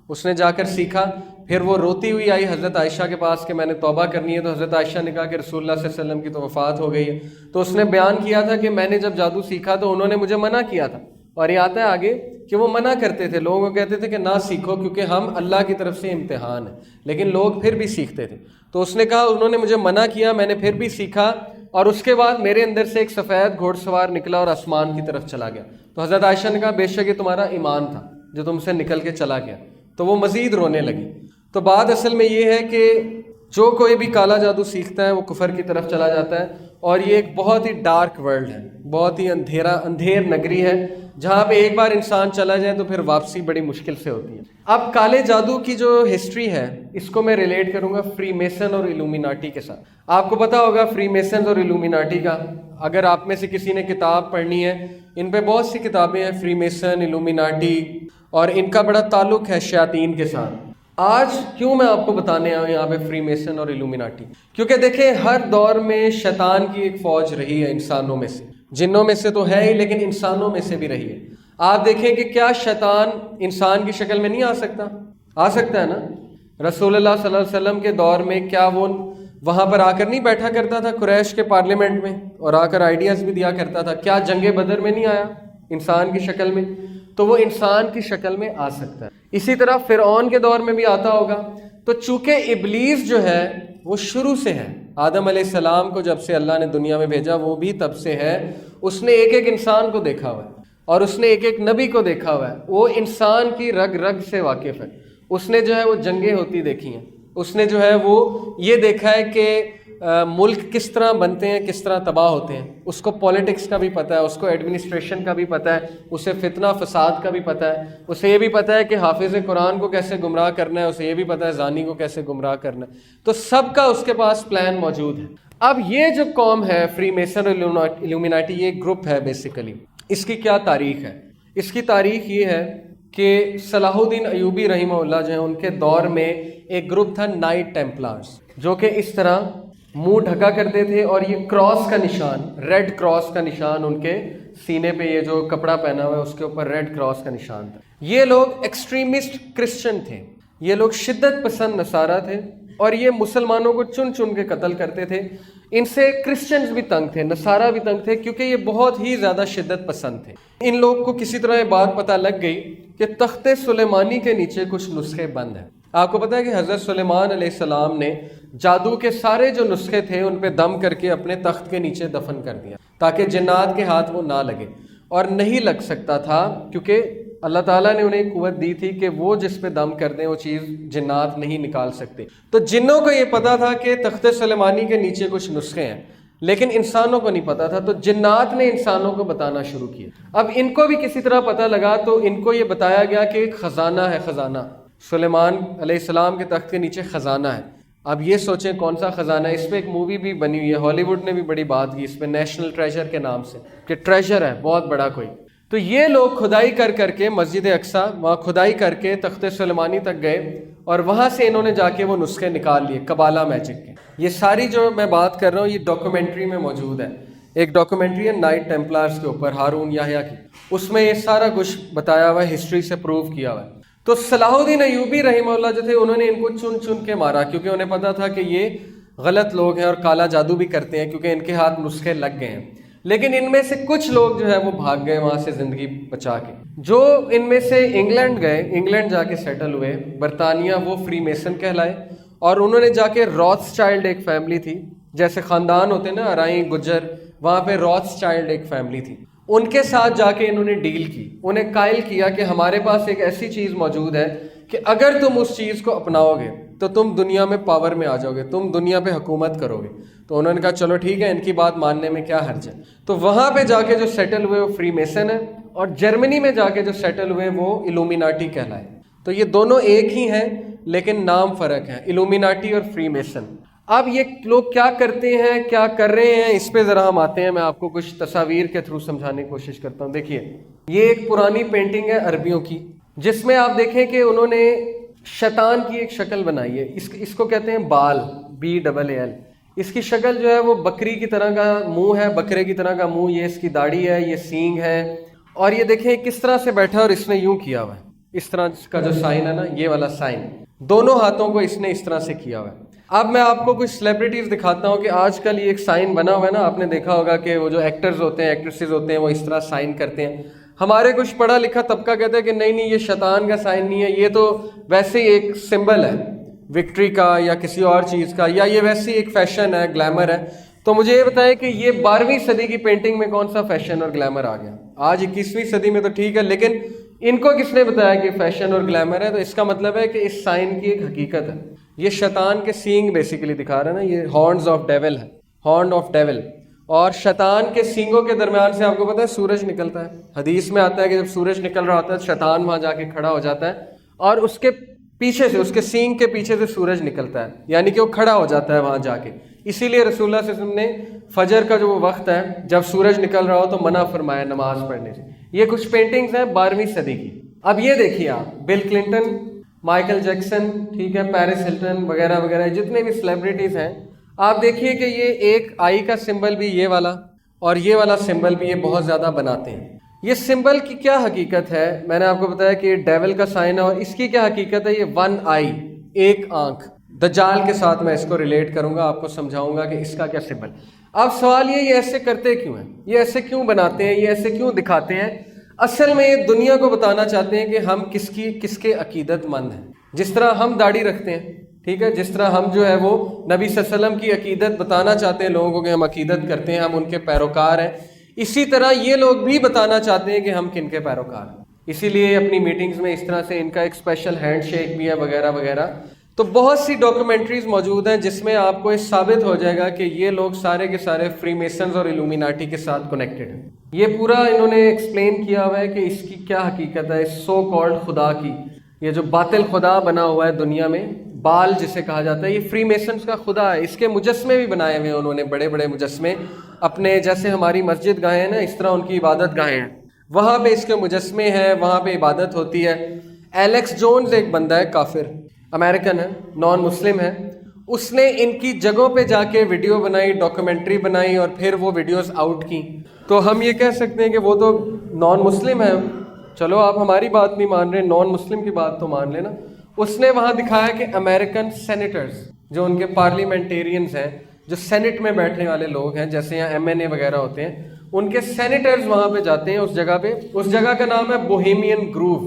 اس نے جا کر سیکھا، پھر وہ روتی ہوئی آئی حضرت عائشہ کے پاس کہ میں نے توبہ کرنی ہے. تو حضرت عائشہ نے کہا کہ رسول اللہ صلی اللہ علیہ وسلم کی تو وفات ہو گئی ہے. تو اس نے بیان کیا تھا کہ میں نے جب جادو سیکھا تو انہوں نے مجھے منع کیا تھا. اور یہ آتا ہے آگے کہ وہ منع کرتے تھے، لوگوں کو کہتے تھے کہ نہ سیکھو کیونکہ ہم اللہ کی طرف سے امتحان ہیں، لیکن لوگ پھر بھی سیکھتے تھے. تو اس نے کہا انہوں نے مجھے منع کیا، میں نے پھر بھی سیکھا، اور اس کے بعد میرے اندر سے ایک سفید گھوڑ سوار نکلا اور آسمان کی طرف چلا گیا. تو حضرت عائشہ نے کہا بے شک یہ تمہارا ایمان تھا جو تم سے نکل کے چلا گیا. تو وہ مزید رونے لگی. تو بات اصل میں یہ ہے کہ جو کوئی بھی کالا جادو سیکھتا ہے وہ کفر کی طرف چلا جاتا ہے، اور یہ ایک بہت ہی ڈارک ورلڈ ہے، بہت ہی اندھیر نگری ہے جہاں پہ ایک بار انسان چلا جائے تو پھر واپسی بڑی مشکل سے ہوتی ہے. اب کالے جادو کی جو ہسٹری ہے اس کو میں ریلیٹ کروں گا فری میسن اور ایلومیناٹی کے ساتھ. آپ کو پتا ہوگا فری میسن اور ایلومیناٹی کا، اگر آپ میں سے کسی نے کتاب پڑھنی ہے، ان پہ بہت سی کتابیں ہیں، فری میسن، ایلومیناٹی، اور ان کا بڑا تعلق ہے شیاطین کے ساتھ. آج کیوں میں آپ کو بتانے آیا ہوں یہاں پہ فری میسن اور ایلومیناٹی؟ کیونکہ دیکھیں ہر دور میں شیطان کی ایک فوج رہی ہے انسانوں میں سے، جنوں میں سے تو ہے ہی لیکن انسانوں میں سے بھی رہی ہے. آپ دیکھیں کہ کیا شیطان انسان کی شکل میں نہیں آ سکتا؟ آ سکتا ہے نا. رسول اللہ صلی اللہ علیہ وسلم کے دور میں کیا وہ وہاں پر آ کر نہیں بیٹھا کرتا تھا قریش کے پارلیمنٹ میں، اور آ کر آئیڈیاز بھی دیا کرتا تھا؟ کیا جنگ بدر میں نہیں آیا انسان کی شکل میں؟ تو وہ انسان کی شکل میں آ سکتا ہے. اسی طرح فرعون کے دور میں بھی آتا ہوگا. تو چونکہ ابلیس جو ہے وہ شروع سے ہے، آدم علیہ السلام کو جب سے اللہ نے دنیا میں بھیجا وہ بھی تب سے ہے. اس نے ایک ایک انسان کو دیکھا ہوا ہے، اور اس نے ایک ایک نبی کو دیکھا ہوا ہے. وہ انسان کی رگ رگ سے واقف ہے. اس نے جو ہے وہ جنگیں ہوتی دیکھی ہیں، اس نے جو ہے وہ یہ دیکھا ہے کہ ملک کس طرح بنتے ہیں، کس طرح تباہ ہوتے ہیں. اس کو پولیٹکس کا بھی پتہ ہے، اس کو ایڈمنسٹریشن کا بھی پتہ ہے، اسے فتنہ فساد کا بھی پتہ ہے، اسے یہ بھی پتہ ہے کہ حافظ قرآن کو کیسے گمراہ کرنا ہے، اسے یہ بھی پتہ ہے زانی کو کیسے گمراہ کرنا ہے. تو سب کا اس کے پاس پلان موجود ہے. اب یہ جو قوم ہے فری میسن اور ایلومیناٹی، یہ ایک گروپ ہے بیسیکلی. اس کی کیا تاریخ ہے؟ اس کی تاریخ یہ ہے کہ صلاح الدین ایوبی رحمہ اللہ جو ہیں ان کے دور میں ایک گروپ تھا نائٹ ٹیمپلارز، جو کہ اس طرح منہ ڈھکا کرتے تھے، اور یہ کراس کا نشان، ریڈ کراس کا نشان ان کے سینے پہ، یہ جو کپڑا پہنا ہوا ہے اس کے اوپر ریڈ کراس کا نشان تھا. یہ لوگ ایکسٹریمسٹ کرسچن تھے، یہ لوگ شدت پسند نصارہ تھے، اور یہ مسلمانوں کو چن چن کے قتل کرتے تھے. ان سے کرسچنز بھی تنگ تھے، نصارہ بھی تنگ تھے، کیونکہ یہ بہت ہی زیادہ شدت پسند تھے. ان لوگ کو کسی طرح یہ بات پتہ لگ گئی کہ تخت سلیمانی کے نیچے کچھ نسخے بند ہیں. آپ کو پتہ ہے کہ حضرت سلیمان علیہ السلام نے جادو کے سارے جو نسخے تھے ان پہ دم کر کے اپنے تخت کے نیچے دفن کر دیا تاکہ جنات کے ہاتھ وہ نہ لگے. اور نہیں لگ سکتا تھا کیونکہ اللہ تعالیٰ نے انہیں قوت دی تھی کہ وہ جس پہ دم کر دیں وہ چیز جنات نہیں نکال سکتے. تو جنوں کو یہ پتا تھا کہ تخت سلیمانی کے نیچے کچھ نسخے ہیں، لیکن انسانوں کو نہیں پتا تھا. تو جنات نے انسانوں کو بتانا شروع کیا. اب ان کو بھی کسی طرح پتہ لگا تو ان کو یہ بتایا گیا کہ ایک خزانہ ہے، خزانہ سلیمان علیہ السلام کے تخت کے نیچے خزانہ ہے. اب یہ سوچیں کون سا خزانہ ہے. اس پہ ایک مووی بھی بنی ہوئی ہے، ہالی ووڈ نے بھی بڑی بات کی اس پہ، نیشنل ٹریجر کے نام سے، کہ ٹریجر ہے بہت بڑا کوئی. تو یہ لوگ کھدائی کر کر کے مسجد اقصیٰ وہاں کھدائی کر کے تخت سلیمانی تک گئے، اور وہاں سے انہوں نے جا کے وہ نسخے نکال لیے قبالہ میجک کے. یہ ساری جو میں بات کر رہا ہوں یہ ڈاکومنٹری میں موجود ہے. ایک ڈاکومنٹری ہے نائٹ ٹیمپلارز کے اوپر، ہارون یحییٰ کی، اس میں یہ سارا کچھ بتایا ہوا ہے، ہسٹری سے پروو کیا ہوا ہے. تو صلاح الدین ایوبی رحمہ اللہ جو تھے انہوں نے ان کو چن چن کے مارا، کیونکہ انہیں پتا تھا کہ یہ غلط لوگ ہیں اور کالا جادو بھی کرتے ہیں، کیونکہ ان کے ہاتھ نسخے لگ گئے ہیں. لیکن ان میں سے کچھ لوگ جو ہے وہ بھاگ گئے وہاں سے زندگی بچا کے. جو ان میں سے انگلینڈ گئے، انگلینڈ جا کے سیٹل ہوئے، برطانیہ، وہ فری میسن کہلائے. اور انہوں نے جا کے راتس چائلڈ ایک فیملی تھی، جیسے خاندان ہوتے ہیں نا ارائیں گجر، وہاں پہ راتس چائلڈ ایک فیملی تھی، ان کے ساتھ جا کے انہوں نے ڈیل کی. انہیں قائل کیا کہ ہمارے پاس ایک ایسی چیز موجود ہے کہ اگر تم اس چیز کو اپناؤ گے تو تم دنیا میں پاور میں آ جاؤ گے، تم دنیا پہ حکومت کرو گے. تو انہوں نے کہا چلو ٹھیک ہے، ان کی بات ماننے میں کیا حرج ہے. تو وہاں پہ جا کے جو سیٹل ہوئے وہ فری میسن ہے، اور جرمنی میں جا کے جو سیٹل ہوئے وہ ایلومیناٹی کہلائے. تو یہ دونوں ایک ہی ہیں لیکن نام فرق ہے، ایلومیناٹی اور فری میسن. اب یہ لوگ کیا کرتے ہیں، کیا کر رہے ہیں، اس پہ ذرا ہم آتے ہیں. میں آپ کو کچھ تصاویر کے تھرو سمجھانے کی کوشش کرتا ہوں. دیکھیے یہ ایک پرانی پینٹنگ ہے عربیوں کی، جس میں آپ دیکھیں کہ انہوں نے شیطان کی ایک شکل بنائی ہے. اس کو کہتے ہیں بال، BAAL. اس کی شکل جو ہے وہ بکری کی طرح کا منہ ہے، بکرے کی طرح کا منہ، یہ اس کی داڑھی ہے، یہ سینگ ہے. اور یہ دیکھیں کس طرح سے بیٹھا اور اس نے یوں کیا ہوا ہے، اس طرح کا جو سائن ہے نا، یہ والا سائن. دونوں ہاتھوں کو اس نے اس طرح سے کیا ہوا ہے. اب میں آپ کو کچھ سیلیبریٹیز دکھاتا ہوں کہ آج کل یہ ایک سائن بنا ہوا ہے نا, آپ نے دیکھا ہوگا کہ وہ جو ایکٹرز ہوتے ہیں, ایکٹریسز ہوتے ہیں, وہ اس طرح سائن کرتے ہیں. ہمارے کچھ پڑھا لکھا طبقہ کہتا ہے کہ نہیں نہیں, یہ شیطان کا سائن نہیں ہے, یہ تو ویسے ہی ایک سمبل ہے وکٹری کا یا کسی اور چیز کا, یا یہ ویسے ہی ایک فیشن ہے, گلیمر ہے. تو مجھے یہ بتائیں کہ یہ 12ویں صدی کی پینٹنگ میں کون سا فیشن اور گلیمر آ گیا؟ آج 21ویں صدی میں تو ٹھیک ہے, لیکن ان کو کس نے بتایا کہ فیشن اور گلیمر ہے؟ تو اس کا مطلب ہے کہ اس سائن کی ایک حقیقت ہے. یہ شیطان کے سینگ بیسیکلی دکھا رہا ہے نا, یہ ہارنز آف ڈیول ہے, ہارن آف ڈیول. اور شیطان کے سینگوں کے درمیان سے آپ کو پتہ ہے سورج نکلتا ہے. حدیث میں آتا ہے کہ جب سورج نکل رہا ہوتا ہے شیطان وہاں جا کے کھڑا ہو جاتا ہے اور اس کے پیچھے سے, اس کے سینگ کے پیچھے سے سورج نکلتا ہے, یعنی کہ وہ کھڑا ہو جاتا ہے وہاں جا کے. اسی لیے رسول اللہ صلی اللہ علیہ وسلم نے فجر کا جو وہ وقت ہے جب سورج نکل رہا ہو تو منع فرمایا نماز پڑھنے سے. یہ کچھ پینٹنگز ہیں 12ویں صدی کی. اب یہ دیکھیے آپ, بل کلنٹن, مائیکل جیکسن, ٹھیک ہے, پیرس ہلٹن وغیرہ وغیرہ جتنے بھی سیلیبریٹیز ہیں, آپ دیکھیے کہ یہ ایک آئی کا سمبل بھی یہ والا اور یہ والا سمبل بھی یہ بہت زیادہ بناتے ہیں. یہ سمبل کی کیا حقیقت ہے؟ میں نے آپ کو بتایا کہ یہ ڈیول کا سائن ہے, اور اس کی کیا حقیقت ہے؟ یہ 1 آئی, ایک آنکھ. دجال کے ساتھ میں اس کو ریلیٹ کروں گا, آپ کو سمجھاؤں گا کہ اس کا کیا سمبل. اب سوال یہ ایسے کرتے کیوں ہیں, یہ ایسے کیوں بناتے ہیں, یہ ایسے کیوں دکھاتے ہیں؟ اصل میں یہ دنیا کو بتانا چاہتے ہیں کہ ہم کس کے عقیدت مند ہیں. جس طرح ہم داڑھی رکھتے ہیں, ٹھیک ہے, جس طرح ہم جو ہے وہ نبی صلی اللہ علیہ وسلم کی عقیدت بتانا چاہتے ہیں لوگوں کو کہ ہم عقیدت کرتے ہیں, ہم ان کے پیروکار ہیں, اسی طرح یہ لوگ بھی بتانا چاہتے ہیں کہ ہم کن کے پیروکار ہیں. اسی لیے اپنی میٹنگز میں اس طرح سے ان کا ایک اسپیشل ہینڈ شیک بھی ہے وغیرہ وغیرہ. تو بہت سی ڈاکومنٹریز موجود ہیں جس میں آپ کو یہ ثابت ہو جائے گا کہ یہ لوگ سارے کے سارے فری میسنز اور الومیناٹی کے ساتھ کنیکٹڈ ہیں. یہ پورا انہوں نے ایکسپلین کیا ہوا ہے کہ اس کی کیا حقیقت ہے, اس سو کالڈ خدا کی, یہ جو باطل خدا بنا ہوا ہے دنیا میں, بال جسے کہا جاتا ہے, یہ فری میسنز کا خدا ہے. اس کے مجسمے بھی بنائے ہوئے ہیں انہوں نے, بڑے بڑے مجسمے اپنے, جیسے ہماری مسجد گاہیں ہیں نا, اس طرح ان کی عبادت گاہیں ہیں, وہاں پہ اس کے مجسمے ہیں, وہاں پہ عبادت ہوتی ہے. ایلیکس جونز ایک بندہ ہے, کافر, امریکن ہے, نان مسلم ہے, اس نے ان کی جگہوں پہ جا کے ویڈیو بنائی, ڈاکومنٹری بنائی, اور پھر وہ ویڈیوز آؤٹ کی. تو ہم یہ کہہ سکتے ہیں کہ وہ تو نان مسلم ہے. چلو آپ ہماری بات نہیں مان رہے, نان مسلم کی بات تو مان لینا. اس نے وہاں دکھایا کہ امریکن سینیٹرز, جو ان کے پارلیمنٹیرینز ہیں, جو سینٹ میں بیٹھنے والے لوگ ہیں, جیسے یہاں MNA وغیرہ ہوتے ہیں, ان کے سینیٹرز وہاں پہ جاتے ہیں اس جگہ پہ. اس جگہ کا نام ہے Bohemian grove,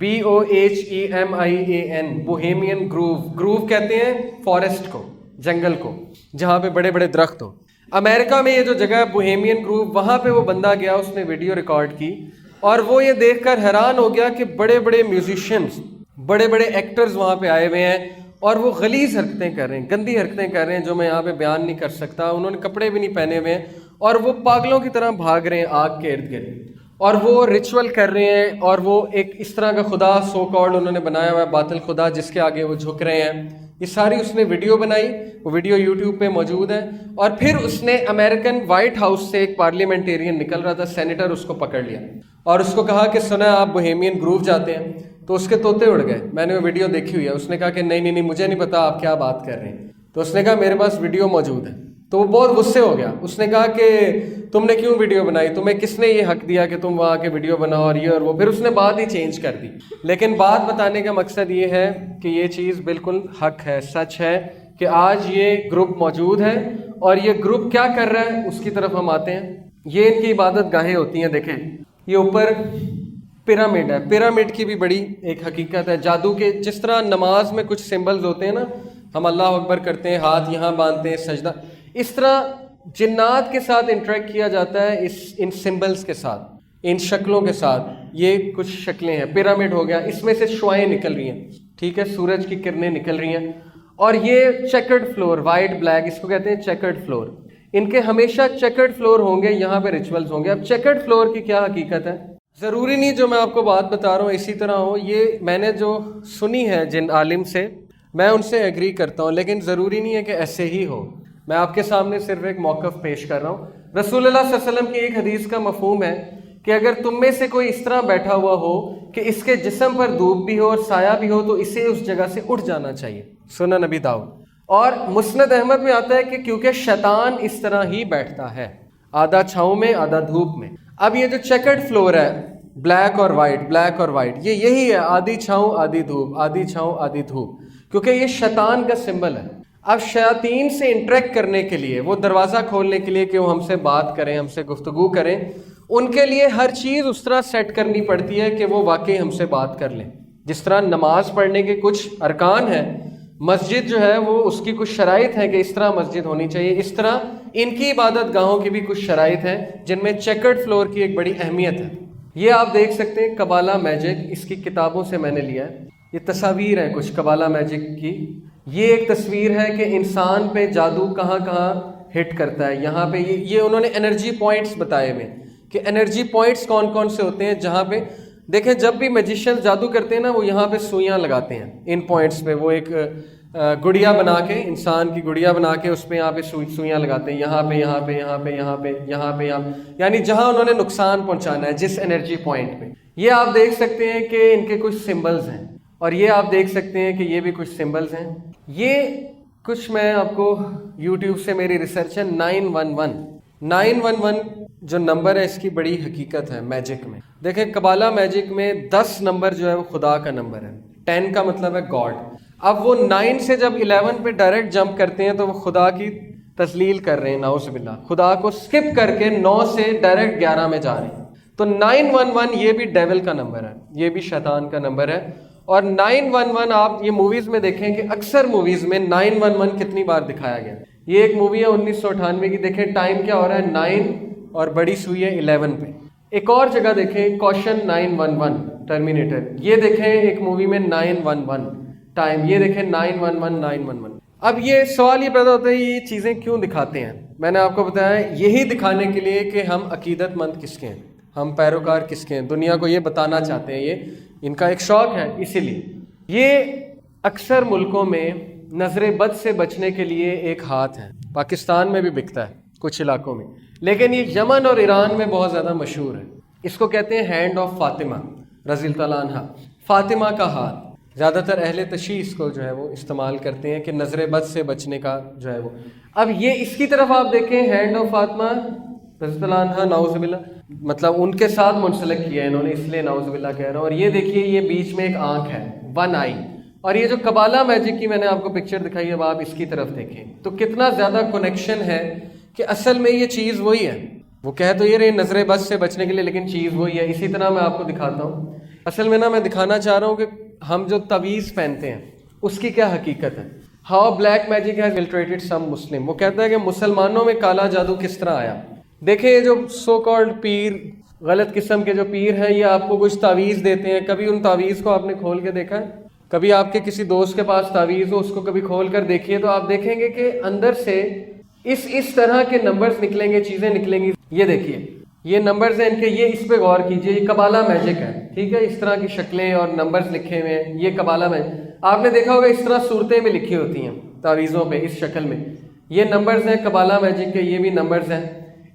BOHEMIAN, Bohemian grove. Grove کہتے ہیں فارسٹ کو, جنگل کو, جہاں پہ بڑے بڑے درخت ہو. امریکہ میں یہ جو جگہ ہے بوہیمین گروو, وہاں پہ وہ بندہ گیا, اس نے ویڈیو ریکارڈ کی, اور وہ یہ دیکھ کر حیران ہو گیا کہ بڑے بڑے میوزیشینز, بڑے بڑے ایکٹرز وہاں پہ آئے ہوئے ہیں, اور وہ غلیظ حرکتیں کر رہے ہیں, گندی حرکتیں کر رہے ہیں جو میں یہاں پہ بیان نہیں کر سکتا. انہوں نے کپڑے بھی نہیں پہنے ہوئے ہیں, اور وہ پاگلوں کی طرح بھاگ رہے ہیں آگ کے ارد گرد, اور وہ ریچول کر رہے ہیں, اور وہ ایک اس طرح کا خدا سو کالڈ انہوں نے بنایا ہوا ہے, باطل خدا, جس کے آگے وہ جھک رہے ہیں. یہ ساری اس نے ویڈیو بنائی, وہ ویڈیو یوٹیوب پہ موجود ہے. اور پھر اس نے امریکن وائٹ ہاؤس سے ایک پارلیمنٹیرین نکل رہا تھا, سینیٹر, اس کو پکڑ لیا اور اس کو کہا کہ سنا آپ بوہیمین گروو جاتے ہیں؟ تو اس کے طوطے اڑ گئے. میں نے وہ ویڈیو دیکھی ہوئی ہے. اس نے کہا کہ نہیں مجھے نہیں پتا آپ کیا بات کر رہے ہیں. تو اس نے کہا میرے پاس ویڈیو موجود ہے. تو وہ بہت غصے ہو گیا. اس نے کہا کہ تم نے کیوں ویڈیو بنائی, تمہیں کس نے یہ حق دیا کہ تم وہاں کے ویڈیو بناؤ, اور یہ اور وہ. پھر اس نے بات ہی چینج کر دی. لیکن بات بتانے کا مقصد یہ ہے کہ یہ چیز بالکل حق ہے, سچ ہے کہ آج یہ گروپ موجود ہے, اور یہ گروپ کیا کر رہا ہے اس کی طرف ہم آتے ہیں. یہ ان کی عبادت گاہیں ہوتی ہیں. دیکھیں یہ اوپر پیرامڈ ہے, پیرامڈ کی بھی بڑی ایک حقیقت ہے جادو کے. جس طرح نماز میں کچھ سمبلز ہوتے ہیں نا, ہم اللہ اکبر کرتے ہیں, ہاتھ یہاں باندھتے ہیں, سجدہ, اس طرح جنات کے ساتھ انٹریکٹ کیا جاتا ہے ان سمبلز کے ساتھ, ان شکلوں کے ساتھ. یہ کچھ شکلیں ہیں, پیرامڈ ہو گیا, اس میں سے شعائیں نکل رہی ہیں, ٹھیک ہے, سورج کی کرنیں نکل رہی ہیں. اور یہ چیکرڈ فلور, وائٹ بلیک, اس کو کہتے ہیں چیکرڈ فلور. ان کے ہمیشہ چیکرڈ فلور ہوں گے, یہاں پہ ریچولز ہوں گے. اب چیکرڈ فلور کی کیا حقیقت ہے؟ ضروری نہیں جو میں آپ کو بات بتا رہا ہوں اسی طرح ہو. یہ میں نے جو سنی ہے جن عالم سے, میں ان سے ایگری کرتا ہوں, لیکن ضروری نہیں ہے کہ ایسے ہی ہو. میں آپ کے سامنے صرف ایک موقف پیش کر رہا ہوں. رسول اللہ صلی اللہ علیہ وسلم کی ایک حدیث کا مفہوم ہے کہ اگر تم میں سے کوئی اس طرح بیٹھا ہوا ہو کہ اس کے جسم پر دھوپ بھی ہو اور سایہ بھی ہو, تو اسے اس جگہ سے اٹھ جانا چاہیے. سنن نبی داؤد. اور مسند احمد میں آتا ہے کہ کیونکہ شیطان اس طرح ہی بیٹھتا ہے, آدھا چھاؤں میں آدھا دھوپ میں. اب یہ جو چیکرڈ فلور ہے, بلیک اور وائٹ, بلیک اور وائٹ, یہی ہے, آدھی چھاؤں آدھی دھوپ, آدھی چھاؤں آدھی دھوپ. کیونکہ یہ شیطان کا سمبل ہے. اب شیاطین سے انٹریکٹ کرنے کے لیے, وہ دروازہ کھولنے کے لیے کہ وہ ہم سے بات کریں, ہم سے گفتگو کریں, ان کے لیے ہر چیز اس طرح سیٹ کرنی پڑتی ہے کہ وہ واقعی ہم سے بات کر لیں. جس طرح نماز پڑھنے کے کچھ ارکان ہیں, مسجد جو ہے وہ اس کی کچھ شرائط ہیں کہ اس طرح مسجد ہونی چاہیے, اس طرح ان کی عبادت گاہوں کی بھی کچھ شرائط ہیں جن میں چیکرڈ فلور کی ایک بڑی اہمیت ہے. یہ آپ دیکھ سکتے ہیں کبالہ میجک, اس کی کتابوں سے میں نے لیا ہے. یہ تصاویر ہیں کچھ کبالہ میجک کی. یہ ایک تصویر ہے کہ انسان پہ جادو کہاں کہاں ہٹ کرتا ہے. یہاں پہ یہ انہوں نے انرجی پوائنٹس بتائے ہوئے کہ انرجی پوائنٹس کون کون سے ہوتے ہیں جہاں پہ دیکھیں جب بھی میجیشین جادو کرتے ہیں نا وہ یہاں پہ سوئیاں لگاتے ہیں ان پوائنٹس پہ. وہ ایک گڑیا بنا کے, انسان کی گڑیا بنا کے اس پہ یہاں پہ سوئیاں لگاتے ہیں, یہاں پہ یہاں پہ یہاں پہ یہاں پہ یہاں پہ یہاں, یعنی جہاں انہوں نے نقصان پہنچانا ہے جس انرجی پوائنٹ پہ. یہ آپ دیکھ سکتے ہیں کہ ان کے کچھ سمبلز ہیں, اور یہ آپ دیکھ سکتے ہیں کہ یہ بھی کچھ سمبلز ہیں. یہ کچھ میں آپ کو یوٹیوب سے میری ریسرچ ہے. 911 جو نمبر ہے اس کی بڑی حقیقت ہے میجک میں. دیکھیں کبالہ میجک میں 10 نمبر جو ہے وہ خدا کا نمبر ہے. 10 کا مطلب ہے گاڈ. اب وہ 9 سے جب 11 پہ ڈائریکٹ جمپ کرتے ہیں تو وہ خدا کی تذلیل کر رہے ہیں, نعوذ باللہ. خدا کو سکپ کر کے 9 سے ڈائریکٹ 11 میں جا رہے ہیں. تو 911 یہ بھی ڈیول کا نمبر ہے, یہ بھی شیطان کا نمبر ہے. اور 911 آپ یہ موویز میں دیکھیں کہ اکثر موویز میں 911 کتنی بار دکھایا گیا. یہ ایک مووی ہے 1998 کی, دیکھیں ٹائم کیا ہو رہا ہے 9 اور بڑی سوئی ہے 11 پہ. ایک اور جگہ دیکھیں کوشن 911 ٹرمینیٹر, یہ دیکھیں ایک مووی میں 911 ٹائم, یہ دیکھیں 911. اب یہ سوال یہ پیدا ہوتا ہے یہ چیزیں کیوں دکھاتے ہیں. میں نے آپ کو بتایا یہی دکھانے کے لیے کہ ہم عقیدت مند کس کے ہیں, ہم پیروکار کس کے ہیں, دنیا کو یہ بتانا چاہتے ہیں, یہ ان کا ایک شوق ہے. اسی لیے یہ اکثر ملکوں میں نظر بد سے بچنے کے لیے ایک ہاتھ ہے. پاکستان میں بھی بکتا ہے کچھ علاقوں میں, لیکن یہ یمن اور ایران میں بہت زیادہ مشہور ہے. اس کو کہتے ہیں ہینڈ آف فاطمہ رضی اللہ تعالیٰ عنہ, فاطمہ کا ہاتھ. زیادہ تر اہل تشیع اس کو جو ہے وہ استعمال کرتے ہیں کہ نظر بد سے بچنے کا جو ہے وہ. اب یہ اس کی طرف آپ دیکھیں ہینڈ آف فاطمہ رضی اللہ عنہ, نعوذ باللہ, مطلب ان کے ساتھ منسلک کیا ہے انہوں نے, اس لیے نعوذ باللہ کہہ رہا ہوں. اور یہ دیکھیے یہ بیچ میں ایک آنکھ ہے, 1 آئی. اور یہ جو کبالہ میجک کی میں نے آپ کو پکچر دکھائی ہے, اب آپ اس کی طرف دیکھیں تو کتنا زیادہ کنیکشن ہے کہ اصل میں یہ چیز وہی ہے. وہ کہہ تو یہ رہے نظر بد سے بچنے کے لیے, لیکن چیز وہی ہے. اسی طرح میں آپ کو دکھاتا ہوں. اصل میں میں دکھانا چاہ رہا ہوں کہ ہم جو تعویذ پہنتے ہیں اس کی کیا حقیقت ہے. ہاؤ بلیک میجک ہیز انفلٹریٹڈ سم مسلم. وہ کہتا ہے کہ مسلمانوں میں کالا جادو کس طرح آیا. دیکھیں یہ جو سو کالڈ پیر, غلط قسم کے جو پیر ہیں, یہ آپ کو کچھ تعویذ دیتے ہیں. کبھی ان تعویذ کو آپ نے کھول کے دیکھا ہے؟ کبھی آپ کے کسی دوست کے پاس تعویذ ہو, اس کو کبھی کھول کر دیکھیے تو آپ دیکھیں گے کہ اندر سے اس طرح کے نمبرز نکلیں گے, چیزیں نکلیں گی. یہ دیکھیے یہ نمبرز ہیں ان کے, یہ اس پہ غور کیجئے. یہ کبالہ میجک ہے, ٹھیک ہے, اس طرح کی شکلیں اور نمبرز لکھے ہوئے ہیں. یہ کبالہ میجک, آپ نے دیکھا ہوگا اس طرح صورتیں بھی لکھی ہوتی ہیں تعویذوں پہ اس شکل میں. یہ نمبرز ہیں کبالہ میجک کے, یہ بھی نمبرز ہیں.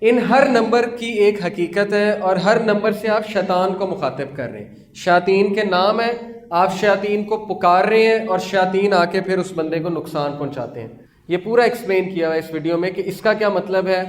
ان ہر نمبر کی ایک حقیقت ہے, اور ہر نمبر سے آپ شیطان کو مخاطب کر رہے ہیں. شیاطین کے نام ہیں, آپ شیاطین کو پکار رہے ہیں, اور شیاطین آ کے پھر اس بندے کو نقصان پہنچاتے ہیں. یہ پورا ایکسپلین کیا ہوا ہے اس ویڈیو میں کہ اس کا کیا مطلب ہے,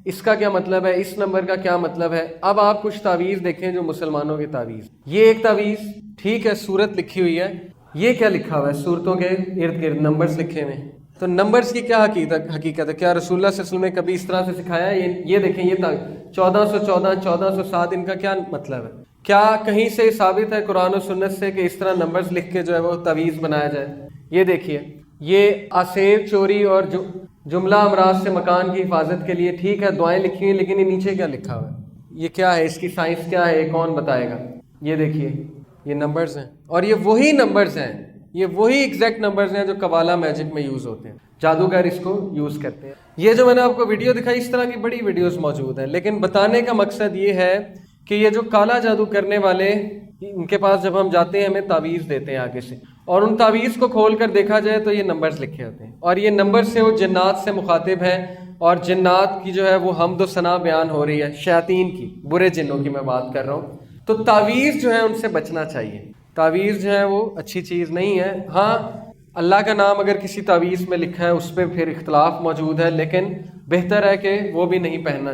اس کا کیا مطلب ہے, اس نمبر کا کیا مطلب ہے. اب آپ کچھ تعویذ دیکھیں جو مسلمانوں کی تعویذ. یہ ایک تعویذ, ٹھیک ہے, صورت لکھی ہوئی ہے. یہ کیا لکھا ہوا ہے, صورتوں کے ارد گرد نمبرز لکھے ہوئے ہیں. تو نمبرز کی کیا حقیقت ہے, کیا رسول اللہ صلی اللہ علیہ وسلم نے کبھی اس طرح سے سکھایا ہے؟ یہ دیکھیں یہ 1414 1407 ان کا کیا مطلب ہے. کیا کہیں سے ثابت ہے قرآن و سنت سے کہ اس طرح نمبرز لکھ کے جو ہے وہ تعویذ بنایا جائے؟ یہ دیکھیے یہ آسیب چوری اور جملہ امراض سے مکان کی حفاظت کے لیے, ٹھیک ہے, دعائیں لکھی ہوئی, لیکن یہ نیچے کیا لکھا ہوا ہے, یہ کیا ہے, اس کی سائنس کیا ہے, کون بتائے گا. یہ دیکھیے یہ نمبرز ہیں, اور یہ وہی نمبرز ہیں, یہ وہی ایگزیکٹ نمبرز ہیں جو کبالہ میجک میں یوز ہوتے ہیں. جادوگر اس کو یوز کرتے ہیں. یہ جو میں نے آپ کو ویڈیو دکھائی, اس طرح کی بڑی ویڈیوز موجود ہیں, لیکن بتانے کا مقصد یہ ہے کہ یہ جو کالا جادو کرنے والے, ان کے پاس جب ہم جاتے ہیں ہمیں تعویذ دیتے ہیں آگے سے, اور ان تعویذ کو کھول کر دیکھا جائے تو یہ نمبرز لکھے ہوتے ہیں, اور یہ نمبر سے وہ جنات سے مخاطب ہیں, اور جنات کی جو ہے وہ حمد و ثنا بیان ہو رہی ہے, شیاطین کی, برے جنوں کی میں بات کر رہا ہوں. تو تعویذ جو ہے ان سے بچنا چاہیے. تعویذ جو ہے وہ اچھی چیز نہیں ہے. ہاں اللہ کا نام اگر کسی تعویذ میں لکھا ہے اس پہ پھر اختلاف موجود ہے, لیکن بہتر ہے کہ وہ بھی نہیں پہننا